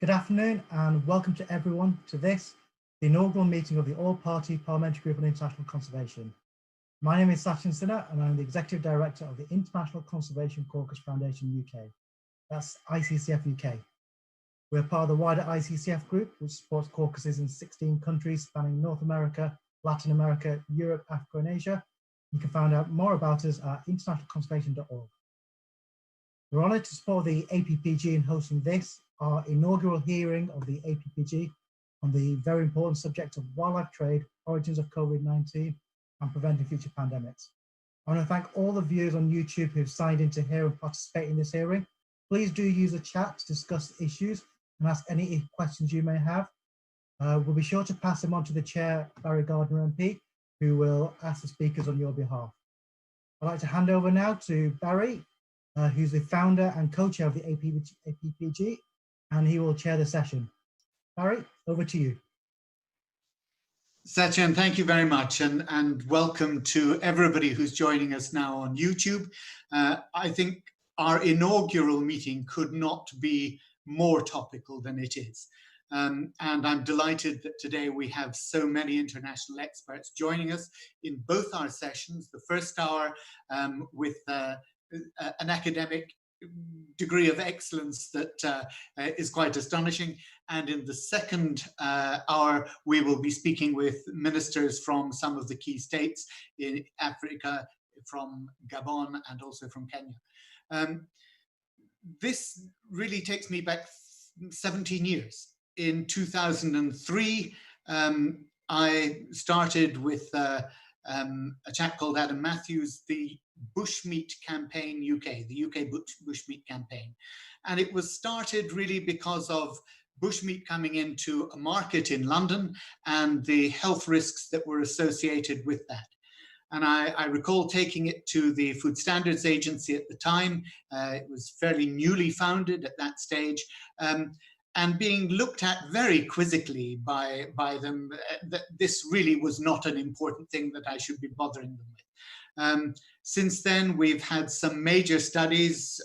Good afternoon and welcome to everyone to the inaugural meeting of the All-Party Parliamentary Group on International Conservation. My name is Sachin Sinha and I'm the Executive Director of the International Conservation Caucus Foundation UK. That's ICCF UK. We're part of the wider ICCF group, which supports caucuses in 16 countries spanning North America, Latin America, Europe, Africa and Asia. You can find out more about us at internationalconservation.org. We're honoured to support the APPG in hosting our inaugural hearing of the APPG on the very important subject of wildlife trade, origins of COVID-19 and preventing future pandemics. I want to thank all the viewers on YouTube who've signed in to hear and participate in this hearing. Please do use the chat to discuss issues and ask any questions you may have. We'll be sure to pass them on to the chair, Barry Gardner MP, who will ask the speakers on your behalf. I'd like to hand over now to Barry, who's the founder and co-chair of the APPG, and he will chair the session. Barry, over to you. Sachin, thank you very much, and welcome to everybody who's joining us now on YouTube. I think our inaugural meeting could not be more topical than it is. And I'm delighted that today we have so many international experts joining us in both our sessions. The first hour with an academic degree of excellence that is quite astonishing. And in the second hour, we will be speaking with ministers from some of the key states in Africa, from Gabon and also from Kenya. This really takes me back 17 years. In 2003, I started with a chap called Adam Matthews, the Bushmeat Campaign UK, the UK Bushmeat Campaign. And it was started really because of bushmeat coming into a market in London and the health risks that were associated with that. And I recall taking it to the Food Standards Agency at the time. It was fairly newly founded at that stage. And being looked at very quizzically by them, that this really was not an important thing that I should be bothering them with. Since then, we've had some major studies.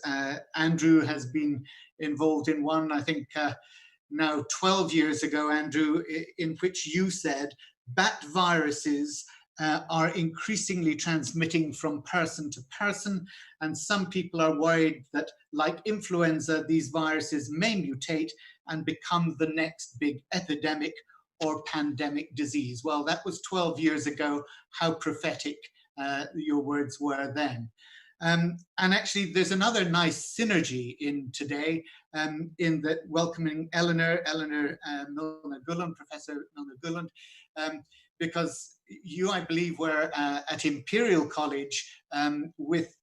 Andrew has been involved in one, I think now 12 years ago, Andrew, in which you said bat viruses are increasingly transmitting from person to person, and some people are worried that, like influenza, these viruses may mutate and become the next big epidemic or pandemic disease. Well, that was 12 years ago. How prophetic your words were then. And actually, there's another nice synergy in today, in that welcoming Eleanor Milner-Gulland, Professor Milner-Gulland, because you, I believe, were at Imperial College with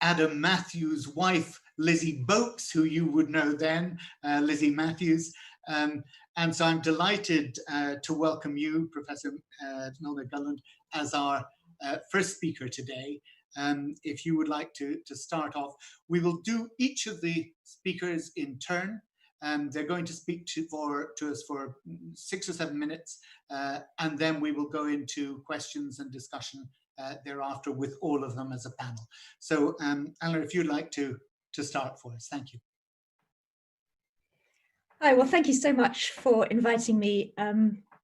Adam Matthews' wife, Lizzie Boakes, who you would know then, Lizzie Matthews. And so I'm delighted to welcome you, Professor Milner-Gulland, as our first speaker today. If you would like to start off, we will do each of the speakers in turn. They're going to speak to us for 6 or 7 minutes, and then we will go into questions and discussion thereafter with all of them as a panel. So, Eleanor, if you'd like to start for us, thank you. Hi, well, thank you so much for inviting me.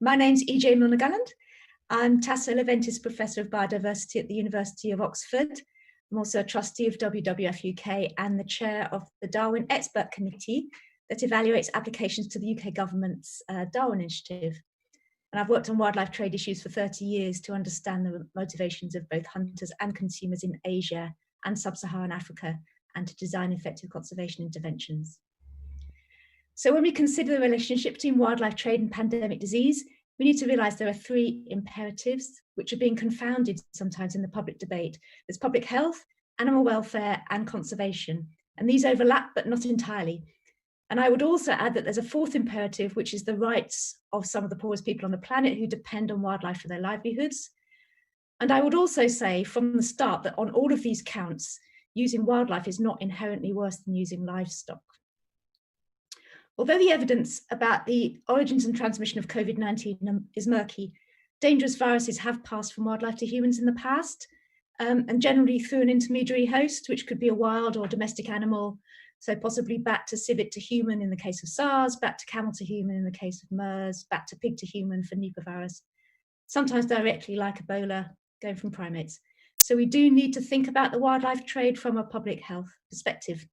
My name's E.J. Milner-Gulland. I'm Tasso Leventis Professor of Biodiversity at the University of Oxford. I'm also a trustee of WWF UK and the chair of the Darwin Expert Committee that evaluates applications to the UK government's Darwin Initiative. And I've worked on wildlife trade issues for 30 years to understand the motivations of both hunters and consumers in Asia and sub-Saharan Africa, and to design effective conservation interventions. So when we consider the relationship between wildlife trade and pandemic disease, we need to realise there are 3 imperatives which are being confounded sometimes in the public debate. There's public health, animal welfare, and conservation. And these overlap, but not entirely. And I would also add that there's a 4th imperative, which is the rights of some of the poorest people on the planet who depend on wildlife for their livelihoods. And I would also say from the start that on all of these counts, using wildlife is not inherently worse than using livestock. Although the evidence about the origins and transmission of COVID-19 is murky, dangerous viruses have passed from wildlife to humans in the past, and generally through an intermediary host, which could be a wild or domestic animal, So possibly bat to civet to human in the case of SARS, bat to camel to human in the case of MERS, bat to pig to human for Nipah virus, sometimes directly like Ebola, going from primates. So we do need to think about the wildlife trade from a public health perspective.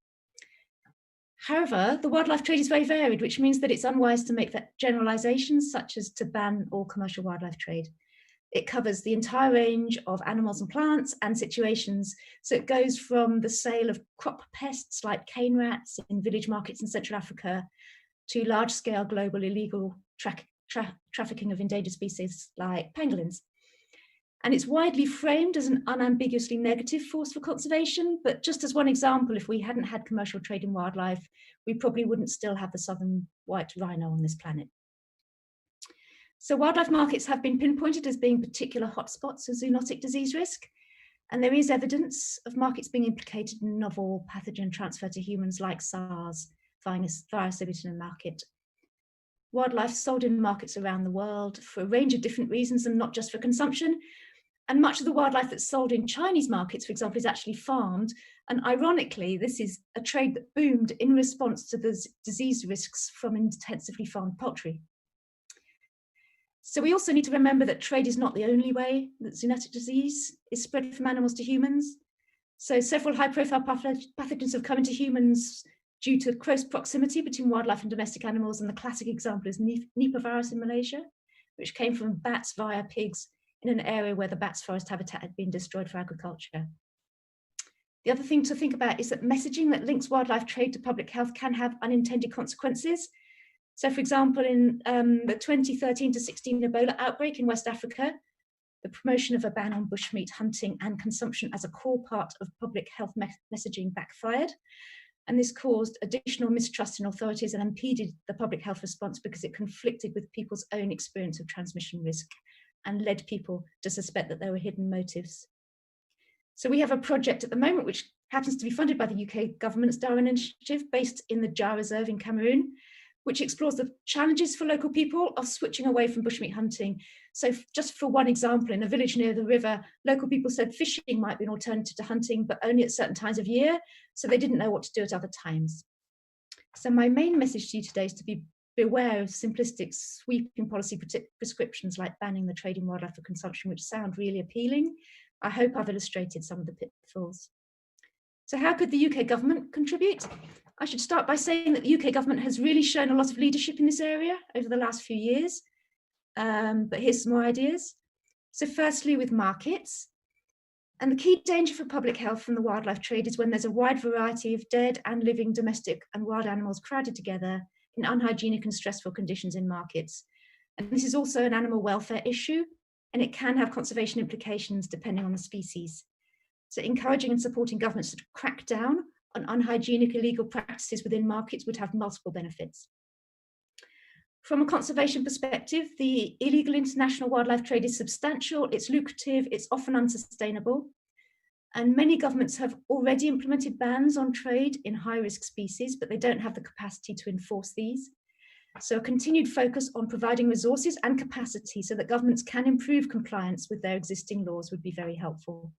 However, the wildlife trade is very varied, which means that it's unwise to make generalizations such as to ban all commercial wildlife trade. It covers the entire range of animals and plants and situations. So it goes from the sale of crop pests like cane rats in village markets in Central Africa to large-scale global illegal trafficking of endangered species like pangolins. And it's widely framed as an unambiguously negative force for conservation. But just as one example, if we hadn't had commercial trade in wildlife, we probably wouldn't still have the southern white rhino on this planet. So wildlife markets have been pinpointed as being particular hotspots of zoonotic disease risk. And there is evidence of markets being implicated in novel pathogen transfer to humans like SARS, virus in the market. Wildlife sold in markets around the world for a range of different reasons and not just for consumption. And much of the wildlife that's sold in Chinese markets, for example, is actually farmed. And ironically, this is a trade that boomed in response to the disease risks from intensively farmed poultry. So we also need to remember that trade is not the only way that zoonotic disease is spread from animals to humans. So several high-profile pathogens have come into humans due to close proximity between wildlife and domestic animals. And the classic example is Nipah virus in Malaysia, which came from bats via pigs in an area where the bats' forest habitat had been destroyed for agriculture. The other thing to think about is that messaging that links wildlife trade to public health can have unintended consequences. So, for example, in the 2013 to 16 Ebola outbreak in West Africa, the promotion of a ban on bushmeat hunting and consumption as a core part of public health messaging backfired. And this caused additional mistrust in authorities and impeded the public health response because it conflicted with people's own experience of transmission risk and led people to suspect that there were hidden motives. So we have a project at the moment which happens to be funded by the UK government's Darwin Initiative based in the Jar Reserve in Cameroon, which explores the challenges for local people of switching away from bushmeat hunting. So just for one example, in a village near the river, local people said fishing might be an alternative to hunting, but only at certain times of year. So they didn't know what to do at other times. So my main message to you today is to beware of simplistic sweeping policy prescriptions like banning the trade in wildlife for consumption, which sound really appealing. I hope I've illustrated some of the pitfalls. So how could the UK government contribute? I should start by saying that the UK government has really shown a lot of leadership in this area over the last few years. But here's some more ideas. So firstly, with markets. And the key danger for public health from the wildlife trade is when there's a wide variety of dead and living domestic and wild animals crowded together in unhygienic and stressful conditions in markets. And this is also an animal welfare issue, and it can have conservation implications depending on the species. So encouraging and supporting governments to crack down on unhygienic illegal practices within markets would have multiple benefits. From a conservation perspective, the illegal international wildlife trade is substantial, it's lucrative, it's often unsustainable. And many governments have already implemented bans on trade in high-risk species, but they don't have the capacity to enforce these. So a continued focus on providing resources and capacity so that governments can improve compliance with their existing laws would be very helpful.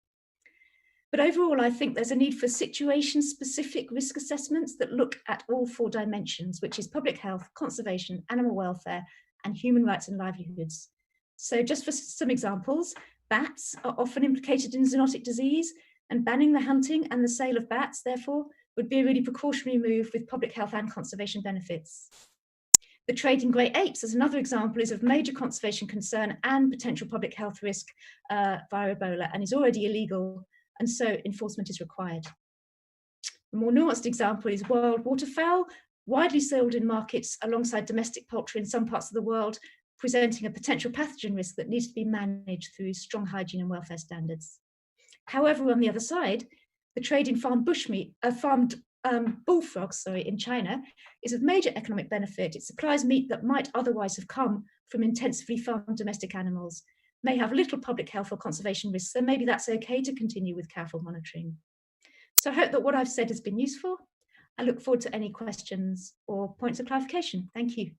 But overall, I think there's a need for situation-specific risk assessments that look at all four dimensions, which is public health, conservation, animal welfare, and human rights and livelihoods. So just for some examples, bats are often implicated in zoonotic disease, and banning the hunting and the sale of bats, therefore, would be a really precautionary move with public health and conservation benefits. The trade in grey apes, as another example, is of major conservation concern and potential public health risk via Ebola, and is already illegal, and so enforcement is required. A more nuanced example is wild waterfowl, widely sold in markets alongside domestic poultry in some parts of the world, presenting a potential pathogen risk that needs to be managed through strong hygiene and welfare standards. However, on the other side, the trade in farmed bullfrogs in China is of major economic benefit. It supplies meat that might otherwise have come from intensively farmed domestic animals, may have little public health or conservation risks, so maybe that's okay to continue with careful monitoring. So I hope that what I've said has been useful. I look forward to any questions or points of clarification. Thank you.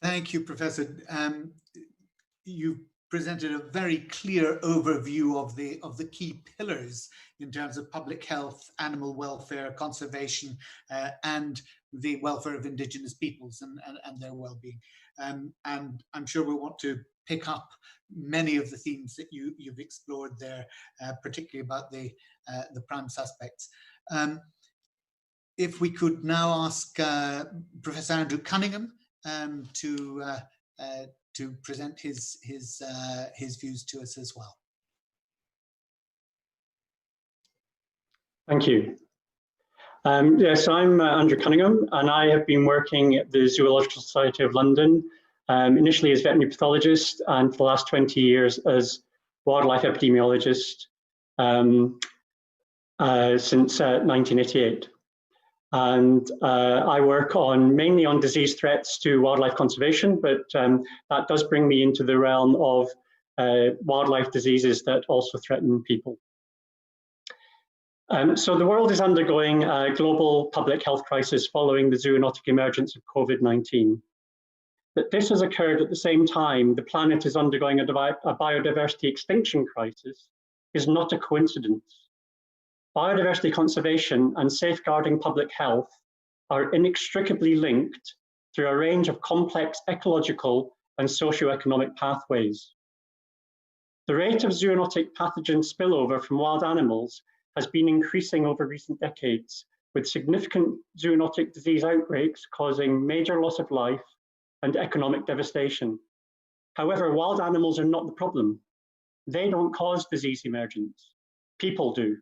Thank you, Professor. You presented a very clear overview of the key pillars in terms of public health, animal welfare, conservation, and the welfare of Indigenous peoples and their well-being. And I'm sure we want to pick up many of the themes that you've explored there, particularly about the PRAMS aspects. If we could now ask Professor Andrew Cunningham to present his views to us as well. Thank you. Yes, I'm Andrew Cunningham, and I have been working at the Zoological Society of London, initially as veterinary pathologist, and for the last 20 years as wildlife epidemiologist since 1988. And I work mainly on disease threats to wildlife conservation, but that does bring me into the realm of wildlife diseases that also threaten people. So the world is undergoing a global public health crisis following the zoonotic emergence of COVID-19. But this has occurred at the same time the planet is undergoing a biodiversity extinction crisis is not a coincidence. Biodiversity conservation and safeguarding public health are inextricably linked through a range of complex ecological and socioeconomic pathways. The rate of zoonotic pathogen spillover from wild animals has been increasing over recent decades, with significant zoonotic disease outbreaks causing major loss of life and economic devastation. However, wild animals are not the problem. They don't cause disease emergence. People do.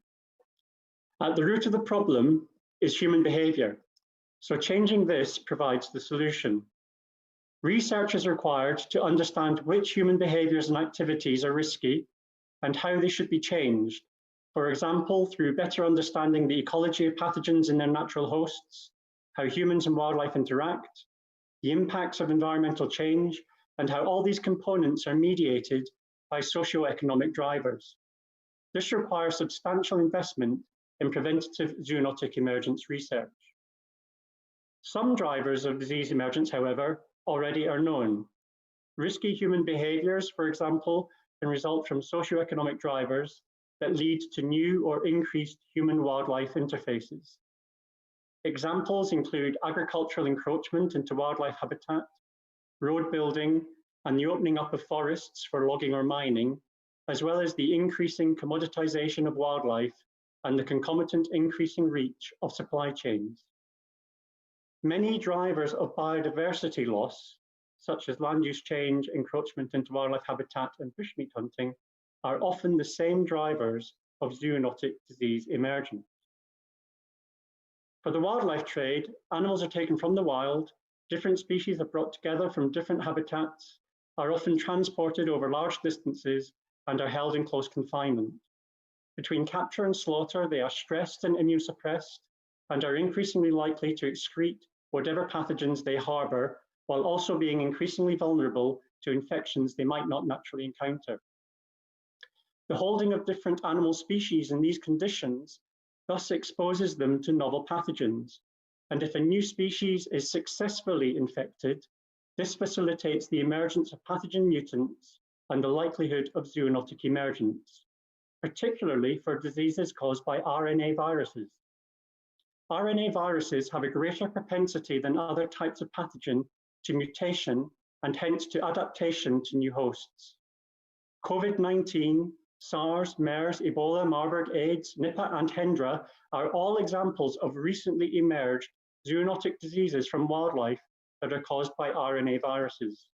At the root of the problem is human behavior. So changing this provides the solution. Research is required to understand which human behaviors and activities are risky and how they should be changed. For example, through better understanding the ecology of pathogens in their natural hosts, how humans and wildlife interact, the impacts of environmental change, and how all these components are mediated by socioeconomic drivers. This requires substantial investment in preventative zoonotic emergence research. Some drivers of disease emergence, however, already are known. Risky human behaviors, for example, can result from socioeconomic drivers that lead to new or increased human-wildlife interfaces. Examples include agricultural encroachment into wildlife habitat, road building, and the opening up of forests for logging or mining, as well as the increasing commoditization of wildlife and the concomitant increasing reach of supply chains. Many drivers of biodiversity loss, such as land use change, encroachment into wildlife habitat, and bushmeat hunting, are often the same drivers of zoonotic disease emergence. For the wildlife trade, animals are taken from the wild, different species are brought together from different habitats, are often transported over large distances, and are held in close confinement. Between capture and slaughter, they are stressed and immunosuppressed and are increasingly likely to excrete whatever pathogens they harbor, while also being increasingly vulnerable to infections they might not naturally encounter. The holding of different animal species in these conditions thus exposes them to novel pathogens, and if a new species is successfully infected, this facilitates the emergence of pathogen mutants and the likelihood of zoonotic emergence, particularly for diseases caused by RNA viruses. RNA viruses have a greater propensity than other types of pathogen to mutation and hence to adaptation to new hosts. COVID-19, SARS, MERS, Ebola, Marburg, AIDS, Nipah, and Hendra are all examples of recently emerged zoonotic diseases from wildlife that are caused by RNA viruses.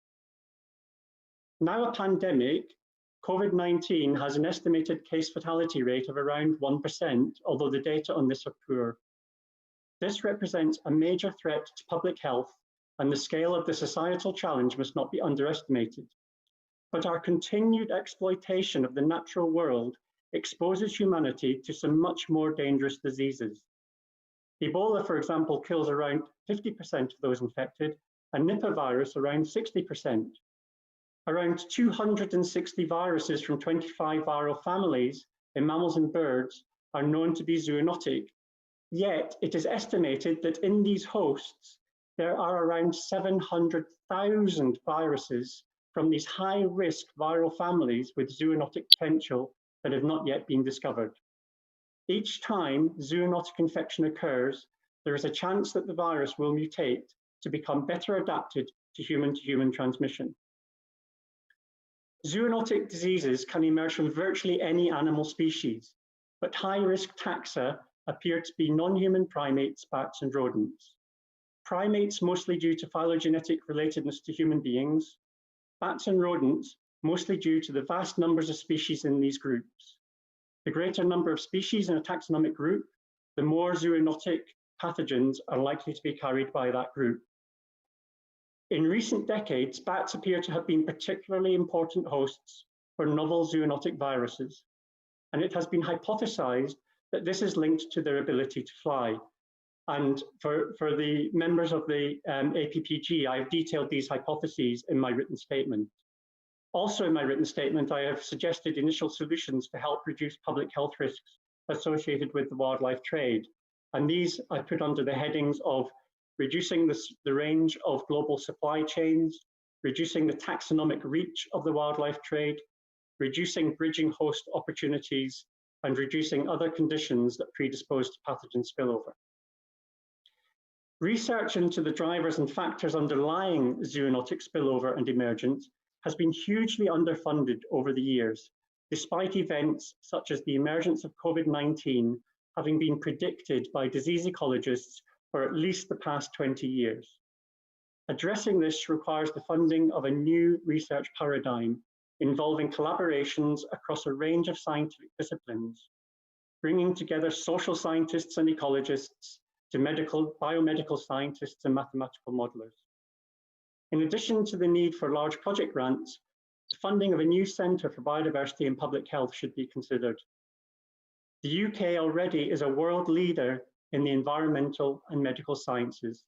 Now a pandemic, COVID-19 has an estimated case fatality rate of around 1%, although the data on this are poor. This represents a major threat to public health, and the scale of the societal challenge must not be underestimated. But our continued exploitation of the natural world exposes humanity to some much more dangerous diseases. Ebola, for example, kills around 50% of those infected, and Nipah virus around 60%. Around 260 viruses from 25 viral families in mammals and birds are known to be zoonotic. Yet it is estimated that in these hosts, there are around 700,000 viruses from these high-risk viral families with zoonotic potential that have not yet been discovered. Each time zoonotic infection occurs, there is a chance that the virus will mutate to become better adapted to human transmission. Zoonotic diseases can emerge from virtually any animal species, but high-risk taxa appear to be non-human primates, bats, and rodents. Primates mostly due to phylogenetic relatedness to human beings, bats and rodents mostly due to the vast numbers of species in these groups. The greater number of species in a taxonomic group, the more zoonotic pathogens are likely to be carried by that group. In recent decades, bats appear to have been particularly important hosts for novel zoonotic viruses, and it has been hypothesized that this is linked to their ability to fly. And for the members of the APPG, I've detailed these hypotheses in my written statement. Also in my written statement, I have suggested initial solutions to help reduce public health risks associated with the wildlife trade. And these I put under the headings of reducing the range of global supply chains, reducing the taxonomic reach of the wildlife trade, reducing bridging host opportunities, and reducing other conditions that predispose to pathogen spillover. Research into the drivers and factors underlying zoonotic spillover and emergence has been hugely underfunded over the years, despite events such as the emergence of COVID-19 having been predicted by disease ecologists for at least the past 20 years. Addressing this requires the funding of a new research paradigm involving collaborations across a range of scientific disciplines, bringing together social scientists and ecologists to biomedical scientists and mathematical modelers. In addition to the need for large project grants, the funding of a new Centre for Biodiversity and Public Health should be considered. The UK already is a world leader in the environmental and medical sciences,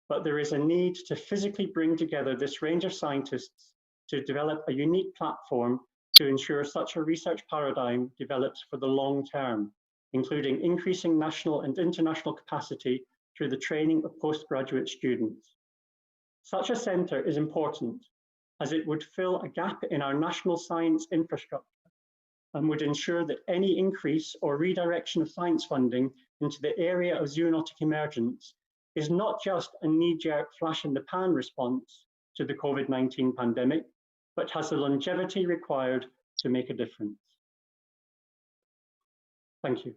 but there is a need to physically bring together this range of scientists to develop a unique platform to ensure such a research paradigm develops for the long term, including increasing national and international capacity through the training of postgraduate students. Such a centre is important as it would fill a gap in our national science infrastructure and would ensure that any increase or redirection of science funding into the area of zoonotic emergence is not just a knee-jerk flash-in-the-pan response to the COVID-19 pandemic, but has the longevity required to make a difference. Thank you.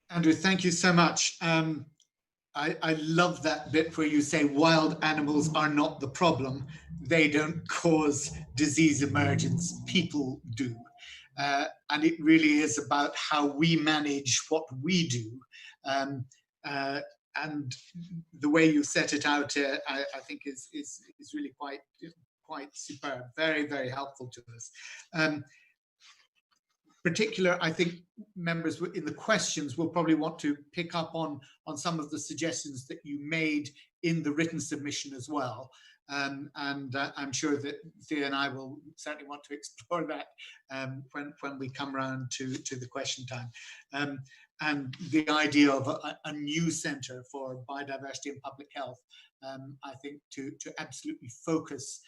Andrew, thank you so much. I love that bit where you say wild animals are not the problem. They don't cause disease emergence, people do. And it really is about how we manage what we do. And the way you set it out, I think is really quite superb, very, very helpful to us. Particular, I think members in the questions will probably want to pick up on some of the suggestions that you made in the written submission as well. And I'm sure that Thea and I will certainly want to explore that when we come around to the question time. And the idea of a new centre for biodiversity and public health, I think to absolutely focus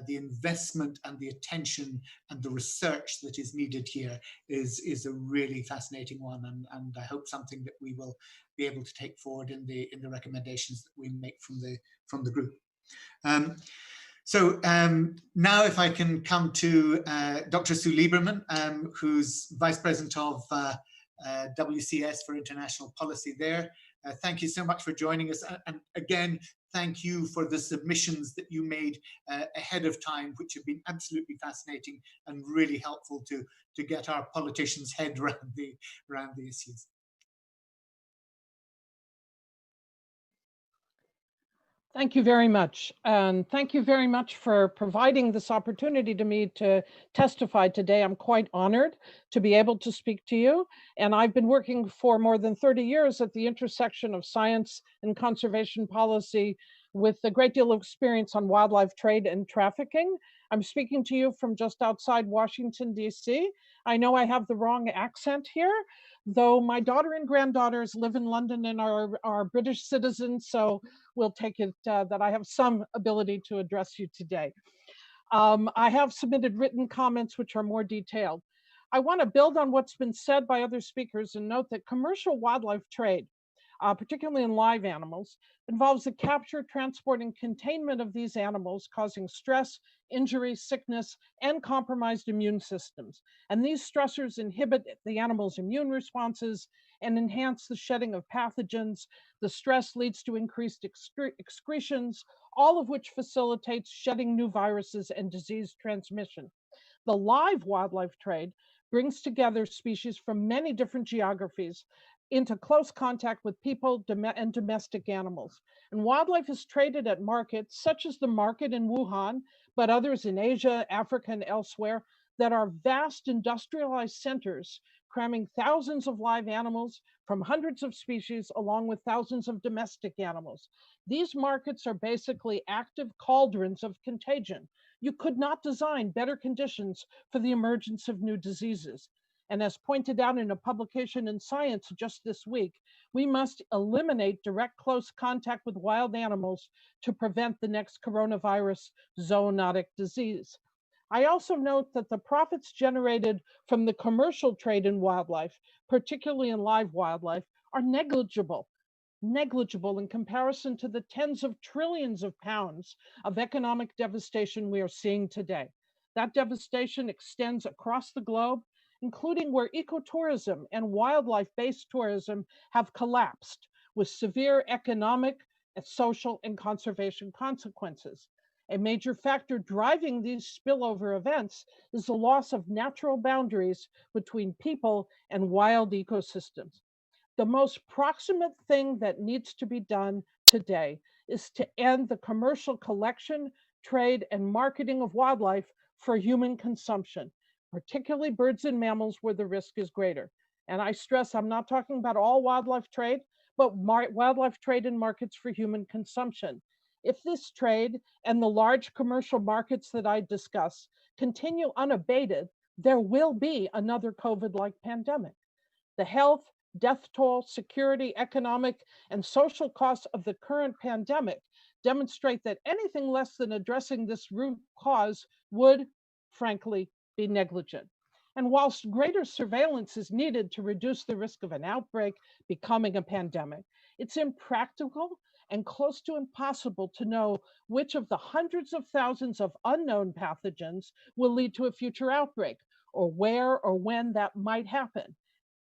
the investment and the attention and the research that is needed here is a really fascinating one, and I hope something that we will be able to take forward in the recommendations that we make from the group. So now if I can come to Dr. Sue Lieberman, who's Vice President of WCS for International Policy there. Thank you so much for joining us. And again, thank you for the submissions that you made ahead of time, which have been absolutely fascinating and really helpful to get our politicians' head around the issues. Thank you very much. And thank you very much for providing this opportunity to me to testify today. I'm quite honored to be able to speak to you. And I've been working for more than 30 years at the intersection of science and conservation policy with a great deal of experience on wildlife trade and trafficking. I'm speaking to you from just outside Washington, D.C. I know I have the wrong accent here, though my daughter and granddaughters live in London and are British citizens, so we'll take it that I have some ability to address you today. I have submitted written comments which are more detailed. I want to build on what's been said by other speakers and note that commercial wildlife trade, particularly in live animals, involves the capture, transport, and containment of these animals, causing stress, injury, sickness, and compromised immune systems. And these stressors inhibit the animal's immune responses and enhance the shedding of pathogens. The stress leads to increased excretions, all of which facilitates shedding new viruses and disease transmission. The live wildlife trade brings together species from many different geographies into close contact with people and domestic animals. And wildlife is traded at markets, such as the market in Wuhan, but others in Asia, Africa, and elsewhere, that are vast industrialized centers, cramming thousands of live animals from hundreds of species, along with thousands of domestic animals. These markets are basically active cauldrons of contagion. You could not design better conditions for the emergence of new diseases. And as pointed out in a publication in Science just this week, we must eliminate direct close contact with wild animals to prevent the next coronavirus zoonotic disease. I also note that the profits generated from the commercial trade in wildlife, particularly in live wildlife, are negligible in comparison to the tens of trillions of pounds of economic devastation we are seeing today. That devastation extends across the globe, including where ecotourism and wildlife-based tourism have collapsed, with severe economic, social, and conservation consequences. A major factor driving these spillover events is the loss of natural boundaries between people and wild ecosystems. The most proximate thing that needs to be done today is to end the commercial collection, trade, and marketing of wildlife for human consumption, particularly birds and mammals where the risk is greater. And I stress, I'm not talking about all wildlife trade, but wildlife trade in markets for human consumption. If this trade and the large commercial markets that I discuss continue unabated, there will be another COVID-like pandemic. The health, death toll, security, economic, and social costs of the current pandemic demonstrate that anything less than addressing this root cause would, frankly, be negligent. And whilst greater surveillance is needed to reduce the risk of an outbreak becoming a pandemic, it's impractical and close to impossible to know which of the hundreds of thousands of unknown pathogens will lead to a future outbreak, or where or when that might happen.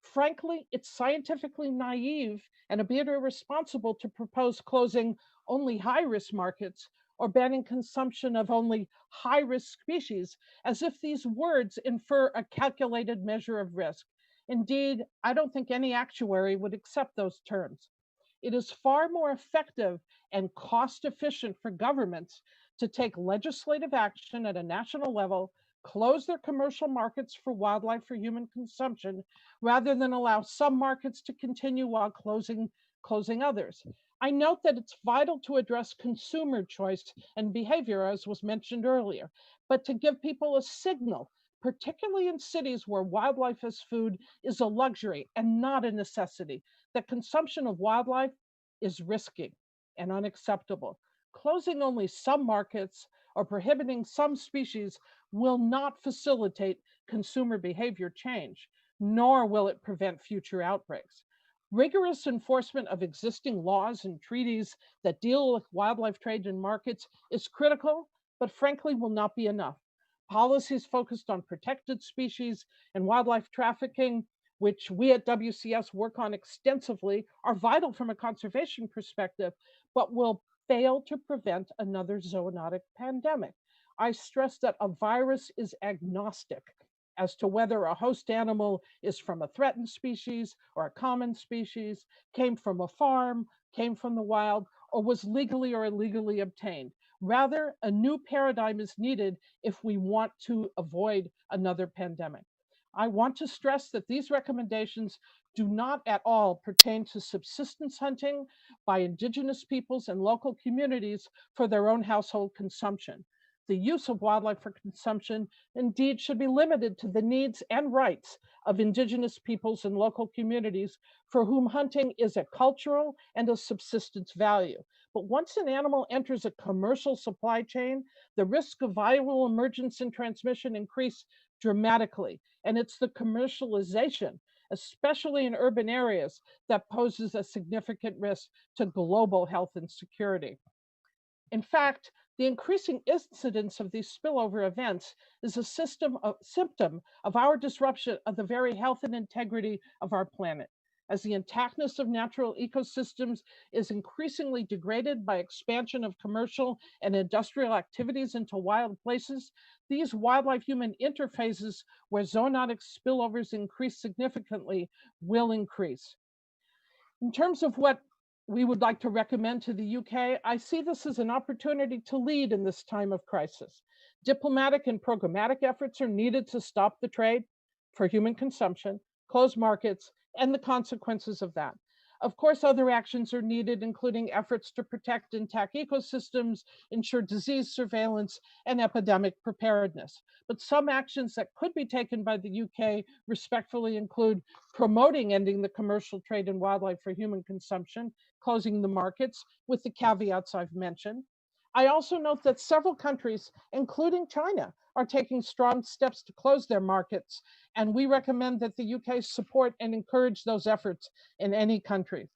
Frankly, it's scientifically naive and a bit irresponsible to propose closing only high-risk markets or banning consumption of only high-risk species, as if these words infer a calculated measure of risk. Indeed, I don't think any actuary would accept those terms. It is far more effective and cost-efficient for governments to take legislative action at a national level, close their commercial markets for wildlife for human consumption, rather than allow some markets to continue while closing others. I note that it's vital to address consumer choice and behavior, as was mentioned earlier, but to give people a signal, particularly in cities where wildlife as food is a luxury and not a necessity, that consumption of wildlife is risky and unacceptable. Closing only some markets or prohibiting some species will not facilitate consumer behavior change, nor will it prevent future outbreaks. Rigorous enforcement of existing laws and treaties that deal with wildlife trade and markets is critical, but frankly will not be enough. Policies focused on protected species and wildlife trafficking, which we at WCS work on extensively, are vital from a conservation perspective, but will fail to prevent another zoonotic pandemic. I stress that a virus is agnostic as to whether a host animal is from a threatened species or a common species, came from a farm, came from the wild, or was legally or illegally obtained. Rather, a new paradigm is needed if we want to avoid another pandemic. I want to stress that these recommendations do not at all pertain to subsistence hunting by indigenous peoples and local communities for their own household consumption. The use of wildlife for consumption indeed should be limited to the needs and rights of indigenous peoples and local communities for whom hunting is a cultural and a subsistence value. But once an animal enters a commercial supply chain, the risk of viral emergence and transmission increase dramatically. And it's the commercialization, especially in urban areas, that poses a significant risk to global health and security. In fact, the increasing incidence of these spillover events is a symptom of our disruption of the very health and integrity of our planet. As the intactness of natural ecosystems is increasingly degraded by expansion of commercial and industrial activities into wild places, these wildlife-human interfaces where zoonotic spillovers increase significantly will increase. In terms of what we would like to recommend to the UK, I see this as an opportunity to lead in this time of crisis. Diplomatic and programmatic efforts are needed to stop the trade for human consumption, close markets, and the consequences of that. Of course, other actions are needed, including efforts to protect intact ecosystems, ensure disease surveillance, and epidemic preparedness. But some actions that could be taken by the UK respectfully include promoting ending the commercial trade in wildlife for human consumption, closing the markets with the caveats I've mentioned. I also note that several countries, including China, are taking strong steps to close their markets, and we recommend that the UK support and encourage those efforts in any country.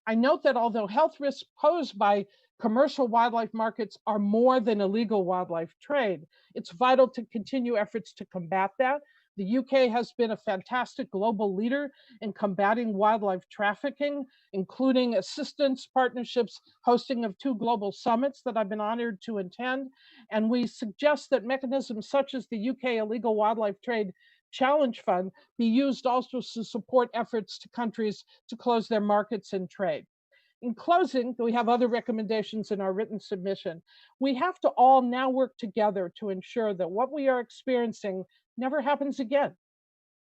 I note that although health risks posed by commercial wildlife markets are more than illegal wildlife trade, it's vital to continue efforts to combat that. The UK has been a fantastic global leader in combating wildlife trafficking, including assistance, partnerships, hosting of 2 global summits that I've been honored to attend. And we suggest that mechanisms such as the UK Illegal Wildlife Trade Challenge Fund be used also to support efforts to countries to close their markets and trade. In closing, we have other recommendations in our written submission. We have to all now work together to ensure that what we are experiencing never happens again.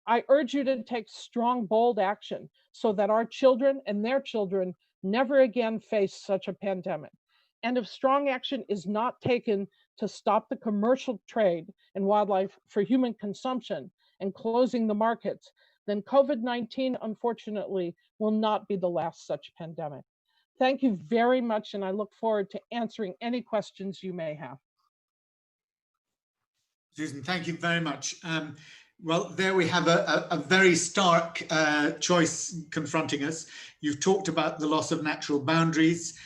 I urge you to take strong, bold action so that our children and their children never again face such a pandemic. And if strong action is not taken to stop the commercial trade in wildlife for human consumption and closing the markets, then COVID-19, unfortunately, will not be the last such pandemic. Thank you very much, and I look forward to answering any questions you may have. Susan, thank you very much. Well, there we have a very stark choice confronting us. You've talked about the loss of natural boundaries,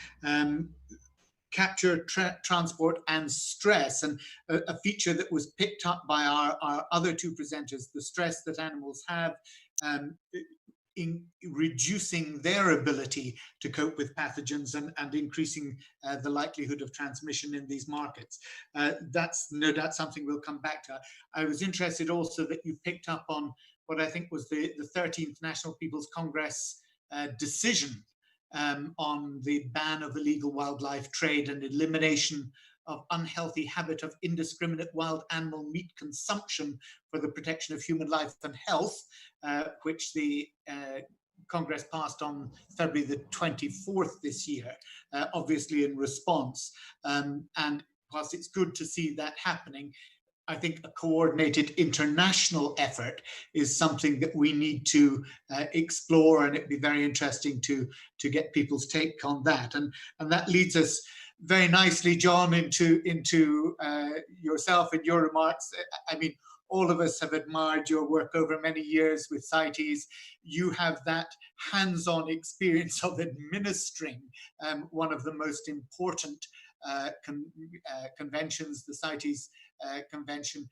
capture, transport, and stress, and a feature that was picked up by our other 2 presenters, the stress that animals have in reducing their ability to cope with pathogens and increasing the likelihood of transmission in these markets. That's no doubt something we'll come back to. I was interested also that you picked up on what I think was the 13th National People's Congress decision on the ban of illegal wildlife trade and elimination of unhealthy habit of indiscriminate wild animal meat consumption for the protection of human life and health, which the Congress passed on February the 24th this year, obviously in response. And whilst it's good to see that happening, I think a coordinated international effort is something that we need to explore, and it'd be very interesting to get people's take on that. And that leads us very nicely, John, into yourself and your remarks. I mean, all of us have admired your work over many years with CITES. You have that hands-on experience of administering one of the most important conventions, the CITES convention.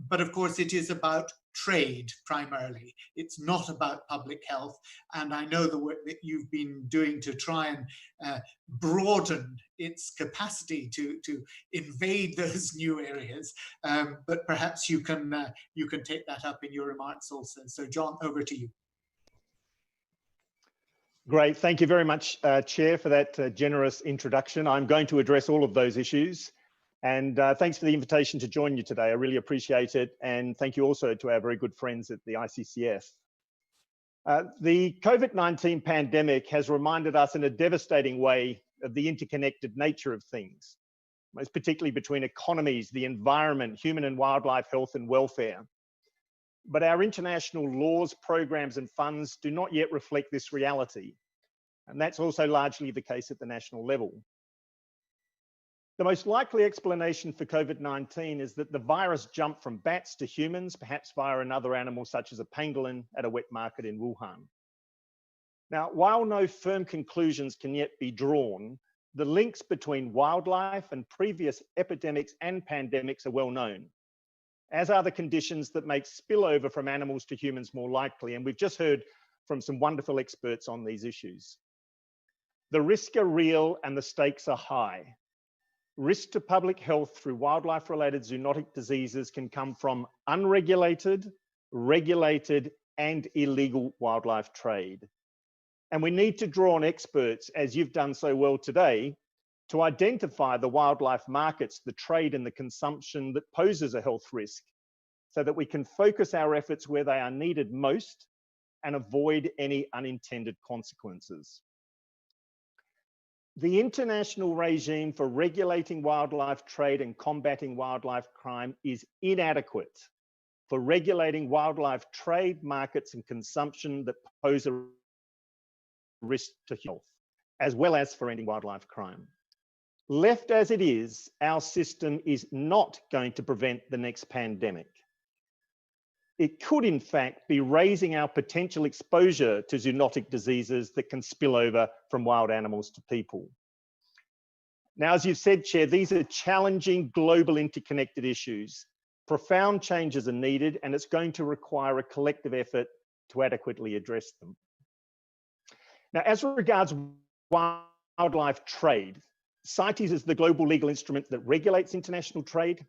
But of course, it is about trade primarily. It's not about public health. And I know the work that you've been doing to try and broaden its capacity to invade those new areas. But perhaps you can take that up in your remarks also. So John, over to you. Great. Thank you very much, Chair, for that generous introduction. I'm going to address all of those issues. And thanks for the invitation to join you today. I really appreciate it. And thank you also to our very good friends at the ICCF. The COVID-19 pandemic has reminded us in a devastating way of the interconnected nature of things, most particularly between economies, the environment, human and wildlife health and welfare. But our international laws, programs and funds do not yet reflect this reality. And that's also largely the case at the national level. The most likely explanation for COVID-19 is that the virus jumped from bats to humans, perhaps via another animal such as a pangolin at a wet market in Wuhan. Now, while no firm conclusions can yet be drawn, the links between wildlife and previous epidemics and pandemics are well known, as are the conditions that make spillover from animals to humans more likely. And we've just heard from some wonderful experts on these issues. The risks are real and the stakes are high. Risk to public health through wildlife-related zoonotic diseases can come from unregulated, regulated, and illegal wildlife trade. And we need to draw on experts, as you've done so well today, to identify the wildlife markets, the trade and the consumption that poses a health risk, so that we can focus our efforts where they are needed most and avoid any unintended consequences. The international regime for regulating wildlife trade and combating wildlife crime is inadequate for regulating wildlife trade, markets, and consumption that pose a risk to health, as well as for ending wildlife crime. Left as it is, our system is not going to prevent the next pandemic. It could, in fact, be raising our potential exposure to zoonotic diseases that can spill over from wild animals to people. Now, as you've said, Chair, these are challenging global interconnected issues. Profound changes are needed, and it's going to require a collective effort to adequately address them. Now, as regards wildlife trade, CITES is the global legal instrument that regulates international trade,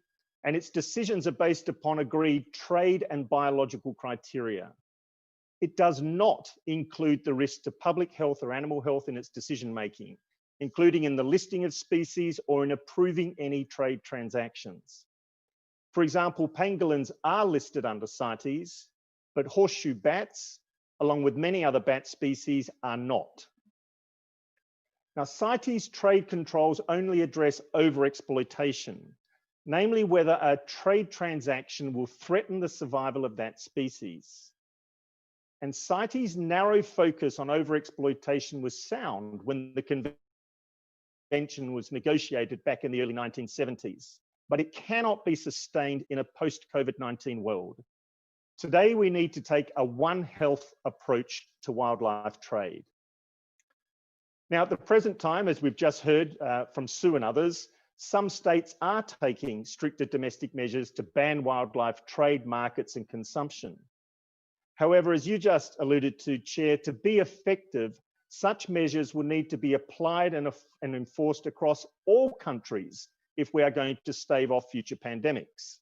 and its decisions are based upon agreed trade and biological criteria. It does not include the risk to public health or animal health in its decision-making, including in the listing of species or in approving any trade transactions. For example, pangolins are listed under CITES, but horseshoe bats, along with many other bat species, are not. Now, CITES trade controls only address overexploitation, namely whether a trade transaction will threaten the survival of that species. And CITES' narrow focus on overexploitation was sound when the convention was negotiated back in the early 1970s, but it cannot be sustained in a post-COVID-19 world. Today, we need to take a One Health approach to wildlife trade. Now, at the present time, as we've just heard from Sue and others, some states are taking stricter domestic measures to ban wildlife trade, markets, and consumption. However, as you just alluded to, Chair, to be effective, such measures will need to be applied and enforced across all countries if we are going to stave off future pandemics.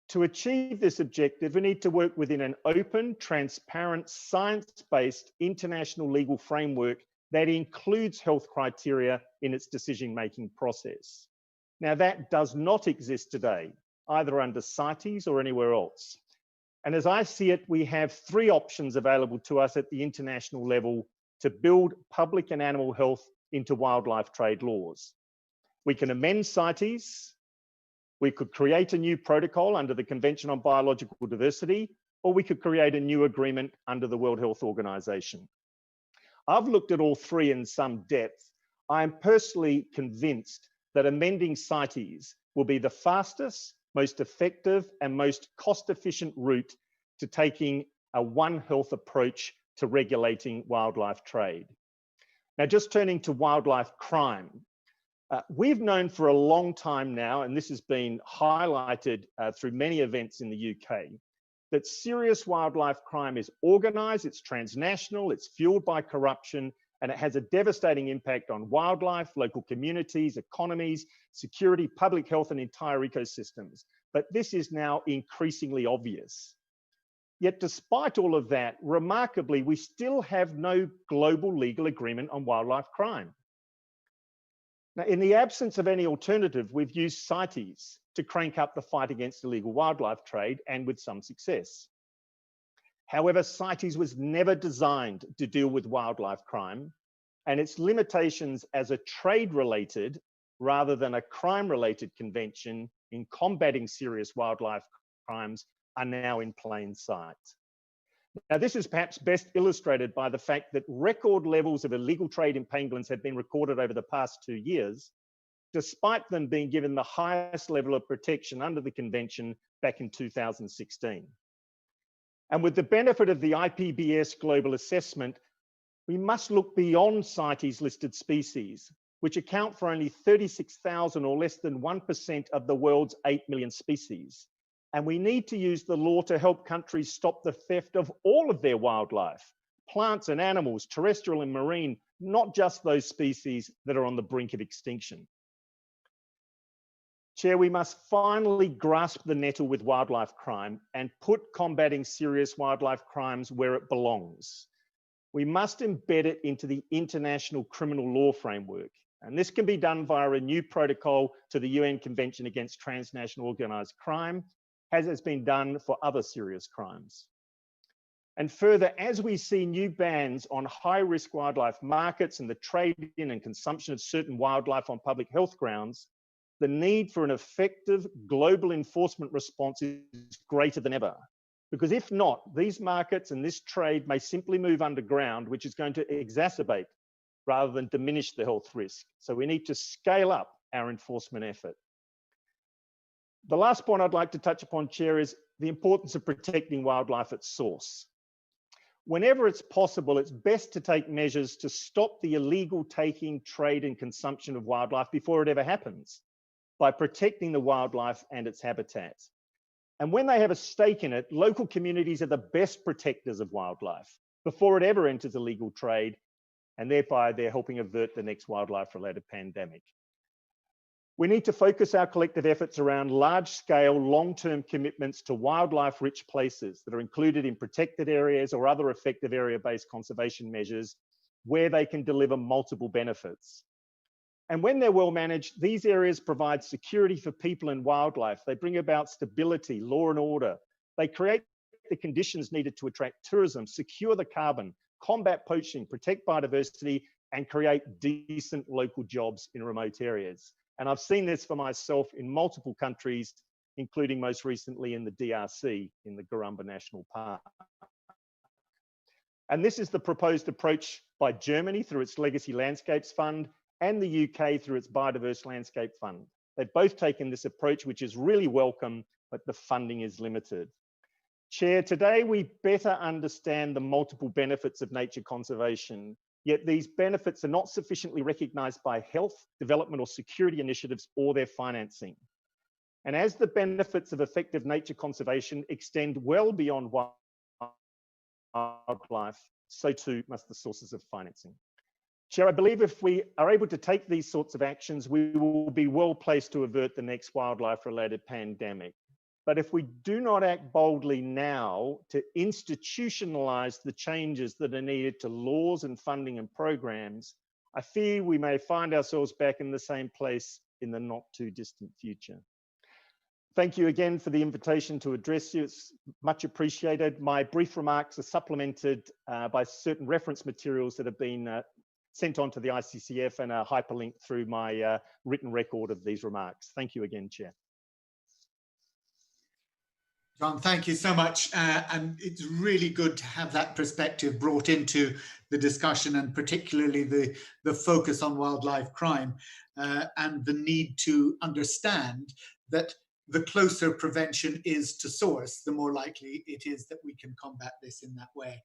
To achieve this objective, we need to work within an open, transparent, science-based international legal framework that includes health criteria in its decision-making process. Now, that does not exist today, either under CITES or anywhere else. And as I see it, we have three options available to us at the international level to build public and animal health into wildlife trade laws. We can amend CITES, we could create a new protocol under the Convention on Biological Diversity, or we could create a new agreement under the World Health Organization. I've looked at all three in some depth. I am personally convinced that amending CITES will be the fastest, most effective, and most cost-efficient route to taking a One Health approach to regulating wildlife trade. Now, just turning to wildlife crime, we've known for a long time now, and this has been highlighted through many events in the UK, that serious wildlife crime is organized, it's transnational, it's fueled by corruption, and it has a devastating impact on wildlife, local communities, economies, security, public health, and entire ecosystems. But this is now increasingly obvious. Yet despite all of that, remarkably, we still have no global legal agreement on wildlife crime. Now, in the absence of any alternative, we've used CITES to crank up the fight against illegal wildlife trade, and with some success. However, CITES was never designed to deal with wildlife crime, and its limitations as a trade-related rather than a crime-related convention in combating serious wildlife crimes are now in plain sight. Now, this is perhaps best illustrated by the fact that record levels of illegal trade in pangolins have been recorded over the past 2 years, despite them being given the highest level of protection under the convention back in 2016. And with the benefit of the IPBES global assessment, we must look beyond CITES listed species, which account for only 36,000 or less than 1% of the world's 8 million species. And we need to use the law to help countries stop the theft of all of their wildlife, plants and animals, terrestrial and marine, not just those species that are on the brink of extinction. Chair, we must finally grasp the nettle with wildlife crime and put combating serious wildlife crimes where it belongs. We must embed it into the international criminal law framework. And this can be done via a new protocol to the UN Convention Against Transnational Organised Crime, as has been done for other serious crimes. And further, as we see new bans on high-risk wildlife markets and the trade in and consumption of certain wildlife on public health grounds, the need for an effective global enforcement response is greater than ever. Because if not, these markets and this trade may simply move underground, which is going to exacerbate rather than diminish the health risk. So we need to scale up our enforcement effort. The last point I'd like to touch upon, Chair, is the importance of protecting wildlife at source. Whenever it's possible, it's best to take measures to stop the illegal taking, trade, and consumption of wildlife before it ever happens, by protecting the wildlife and its habitat. And when they have a stake in it, local communities are the best protectors of wildlife before it ever enters illegal trade, and thereby they're helping avert the next wildlife-related pandemic. We need to focus our collective efforts around large-scale, long-term commitments to wildlife-rich places that are included in protected areas or other effective area-based conservation measures where they can deliver multiple benefits. And when they're well managed, these areas provide security for people and wildlife. They bring about stability, law and order. They create the conditions needed to attract tourism, secure the carbon, combat poaching, protect biodiversity, and create decent local jobs in remote areas. And I've seen this for myself in multiple countries, including most recently in the DRC, in the Garamba National Park. And this is the proposed approach by Germany through its Legacy Landscapes Fund and the UK through its Biodiverse Landscape Fund. They've both taken this approach, which is really welcome, but the funding is limited. Chair, today we better understand the multiple benefits of nature conservation, yet these benefits are not sufficiently recognised by health, development or security initiatives or their financing. And as the benefits of effective nature conservation extend well beyond wildlife, so too must the sources of financing. Chair, I believe if we are able to take these sorts of actions, we will be well placed to avert the next wildlife-related pandemic. But if we do not act boldly now to institutionalize the changes that are needed to laws and funding and programs, I fear we may find ourselves back in the same place in the not too distant future. Thank you again for the invitation to address you. It's much appreciated. My brief remarks are supplemented by certain reference materials that have been sent on to the ICCF and are hyperlinked through my written record of these remarks. Thank you again, Chair. John, thank you so much. And it's really good to have that perspective brought into the discussion, and particularly the focus on wildlife crime and the need to understand that the closer prevention is to source, the more likely it is that we can combat this in that way.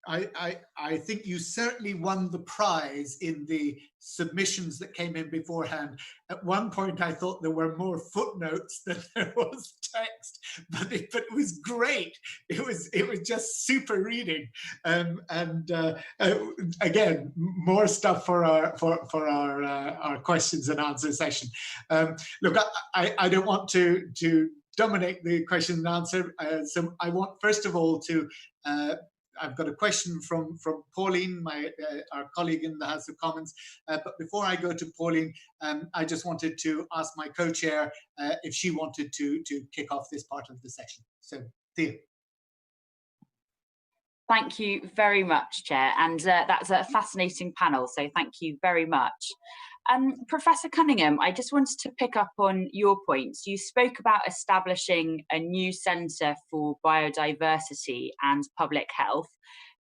I think you certainly won the prize in the submissions that came in beforehand. At one point, I thought there were more footnotes than there was text, but it was great. It was just super reading, again, more stuff for our questions and answer session. Look, I don't want to dominate the question and answer, so I want first of all to. I've got a question from Pauline, our colleague in the House of Commons. But before I go to Pauline, I just wanted to ask my co-chair if she wanted to kick off this part of the session. So, Thea. Thank you very much, Chair, and that's a fascinating panel, so thank you very much. Professor Cunningham, I just wanted to pick up on your points. You spoke about establishing a new centre for biodiversity and public health,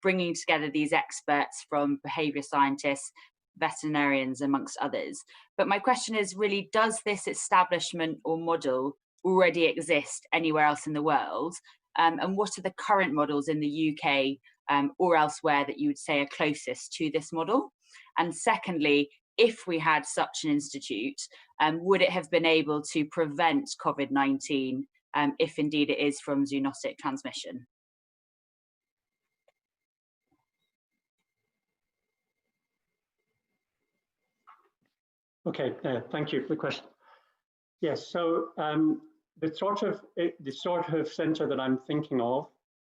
bringing together these experts from behaviour scientists, veterinarians, amongst others. But my question is really, does this establishment or model already exist anywhere else in the world? And what are the current models in the UK or elsewhere that you would say are closest to this model? And secondly, if we had such an institute, would it have been able to prevent COVID-19 if indeed it is from zoonotic transmission? Okay, thank you for the question. Yes, so the sort of centre that I'm thinking of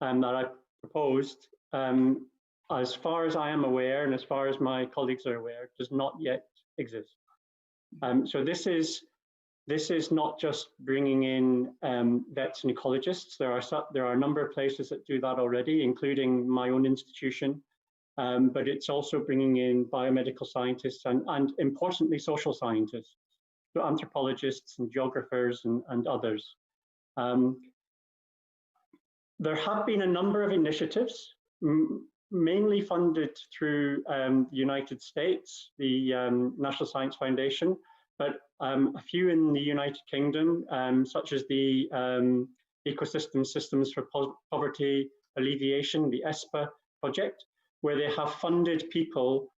and that I proposed, as far as I am aware and as far as my colleagues are aware, does not yet exist. So this is not just bringing in vets and ecologists. There are a number of places that do that already, including my own institution. But it's also bringing in biomedical scientists and importantly, social scientists, so anthropologists and geographers and others. There have been a number of initiatives, mainly funded through the United States, the National Science Foundation, but a few in the United Kingdom, such as the Ecosystem Systems for Poverty Alleviation, the ESPA project, where they have funded people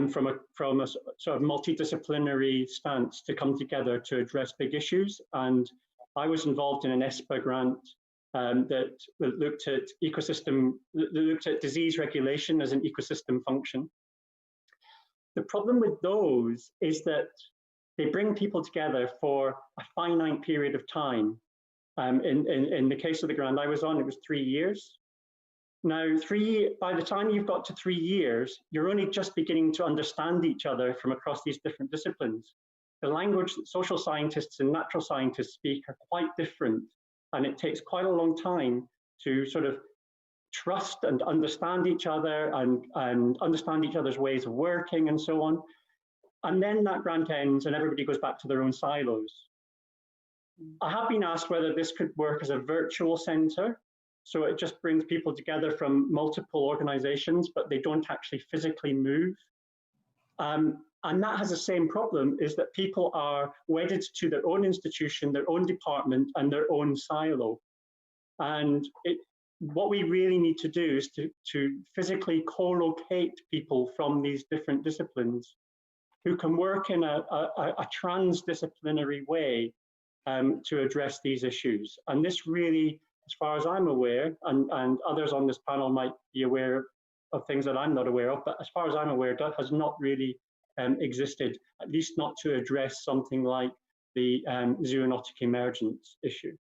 from a sort of multidisciplinary stance to come together to address big issues. And I was involved in an ESPA grant that looked at disease regulation as an ecosystem function. The problem with those is that they bring people together for a finite period of time. In the case of the grant I was on, it was 3 years. Now, by the time you've got to 3 years, you're only just beginning to understand each other from across these different disciplines. The language that social scientists and natural scientists speak are quite different, and it takes quite a long time to sort of trust and understand each other and understand each other's ways of working and so on. And then that grant ends and everybody goes back to their own silos. I have been asked whether this could work as a virtual centre. So it just brings people together from multiple organizations, but they don't actually physically move. And that has the same problem, is that people are wedded to their own institution, their own department, and their own silo. And what we really need to do is to physically co-locate people from these different disciplines who can work in a transdisciplinary way to address these issues. And this really, as far as I'm aware, and others on this panel might be aware of things that I'm not aware of, but as far as I'm aware, that has not really existed, at least not to address something like the zoonotic emergence issue.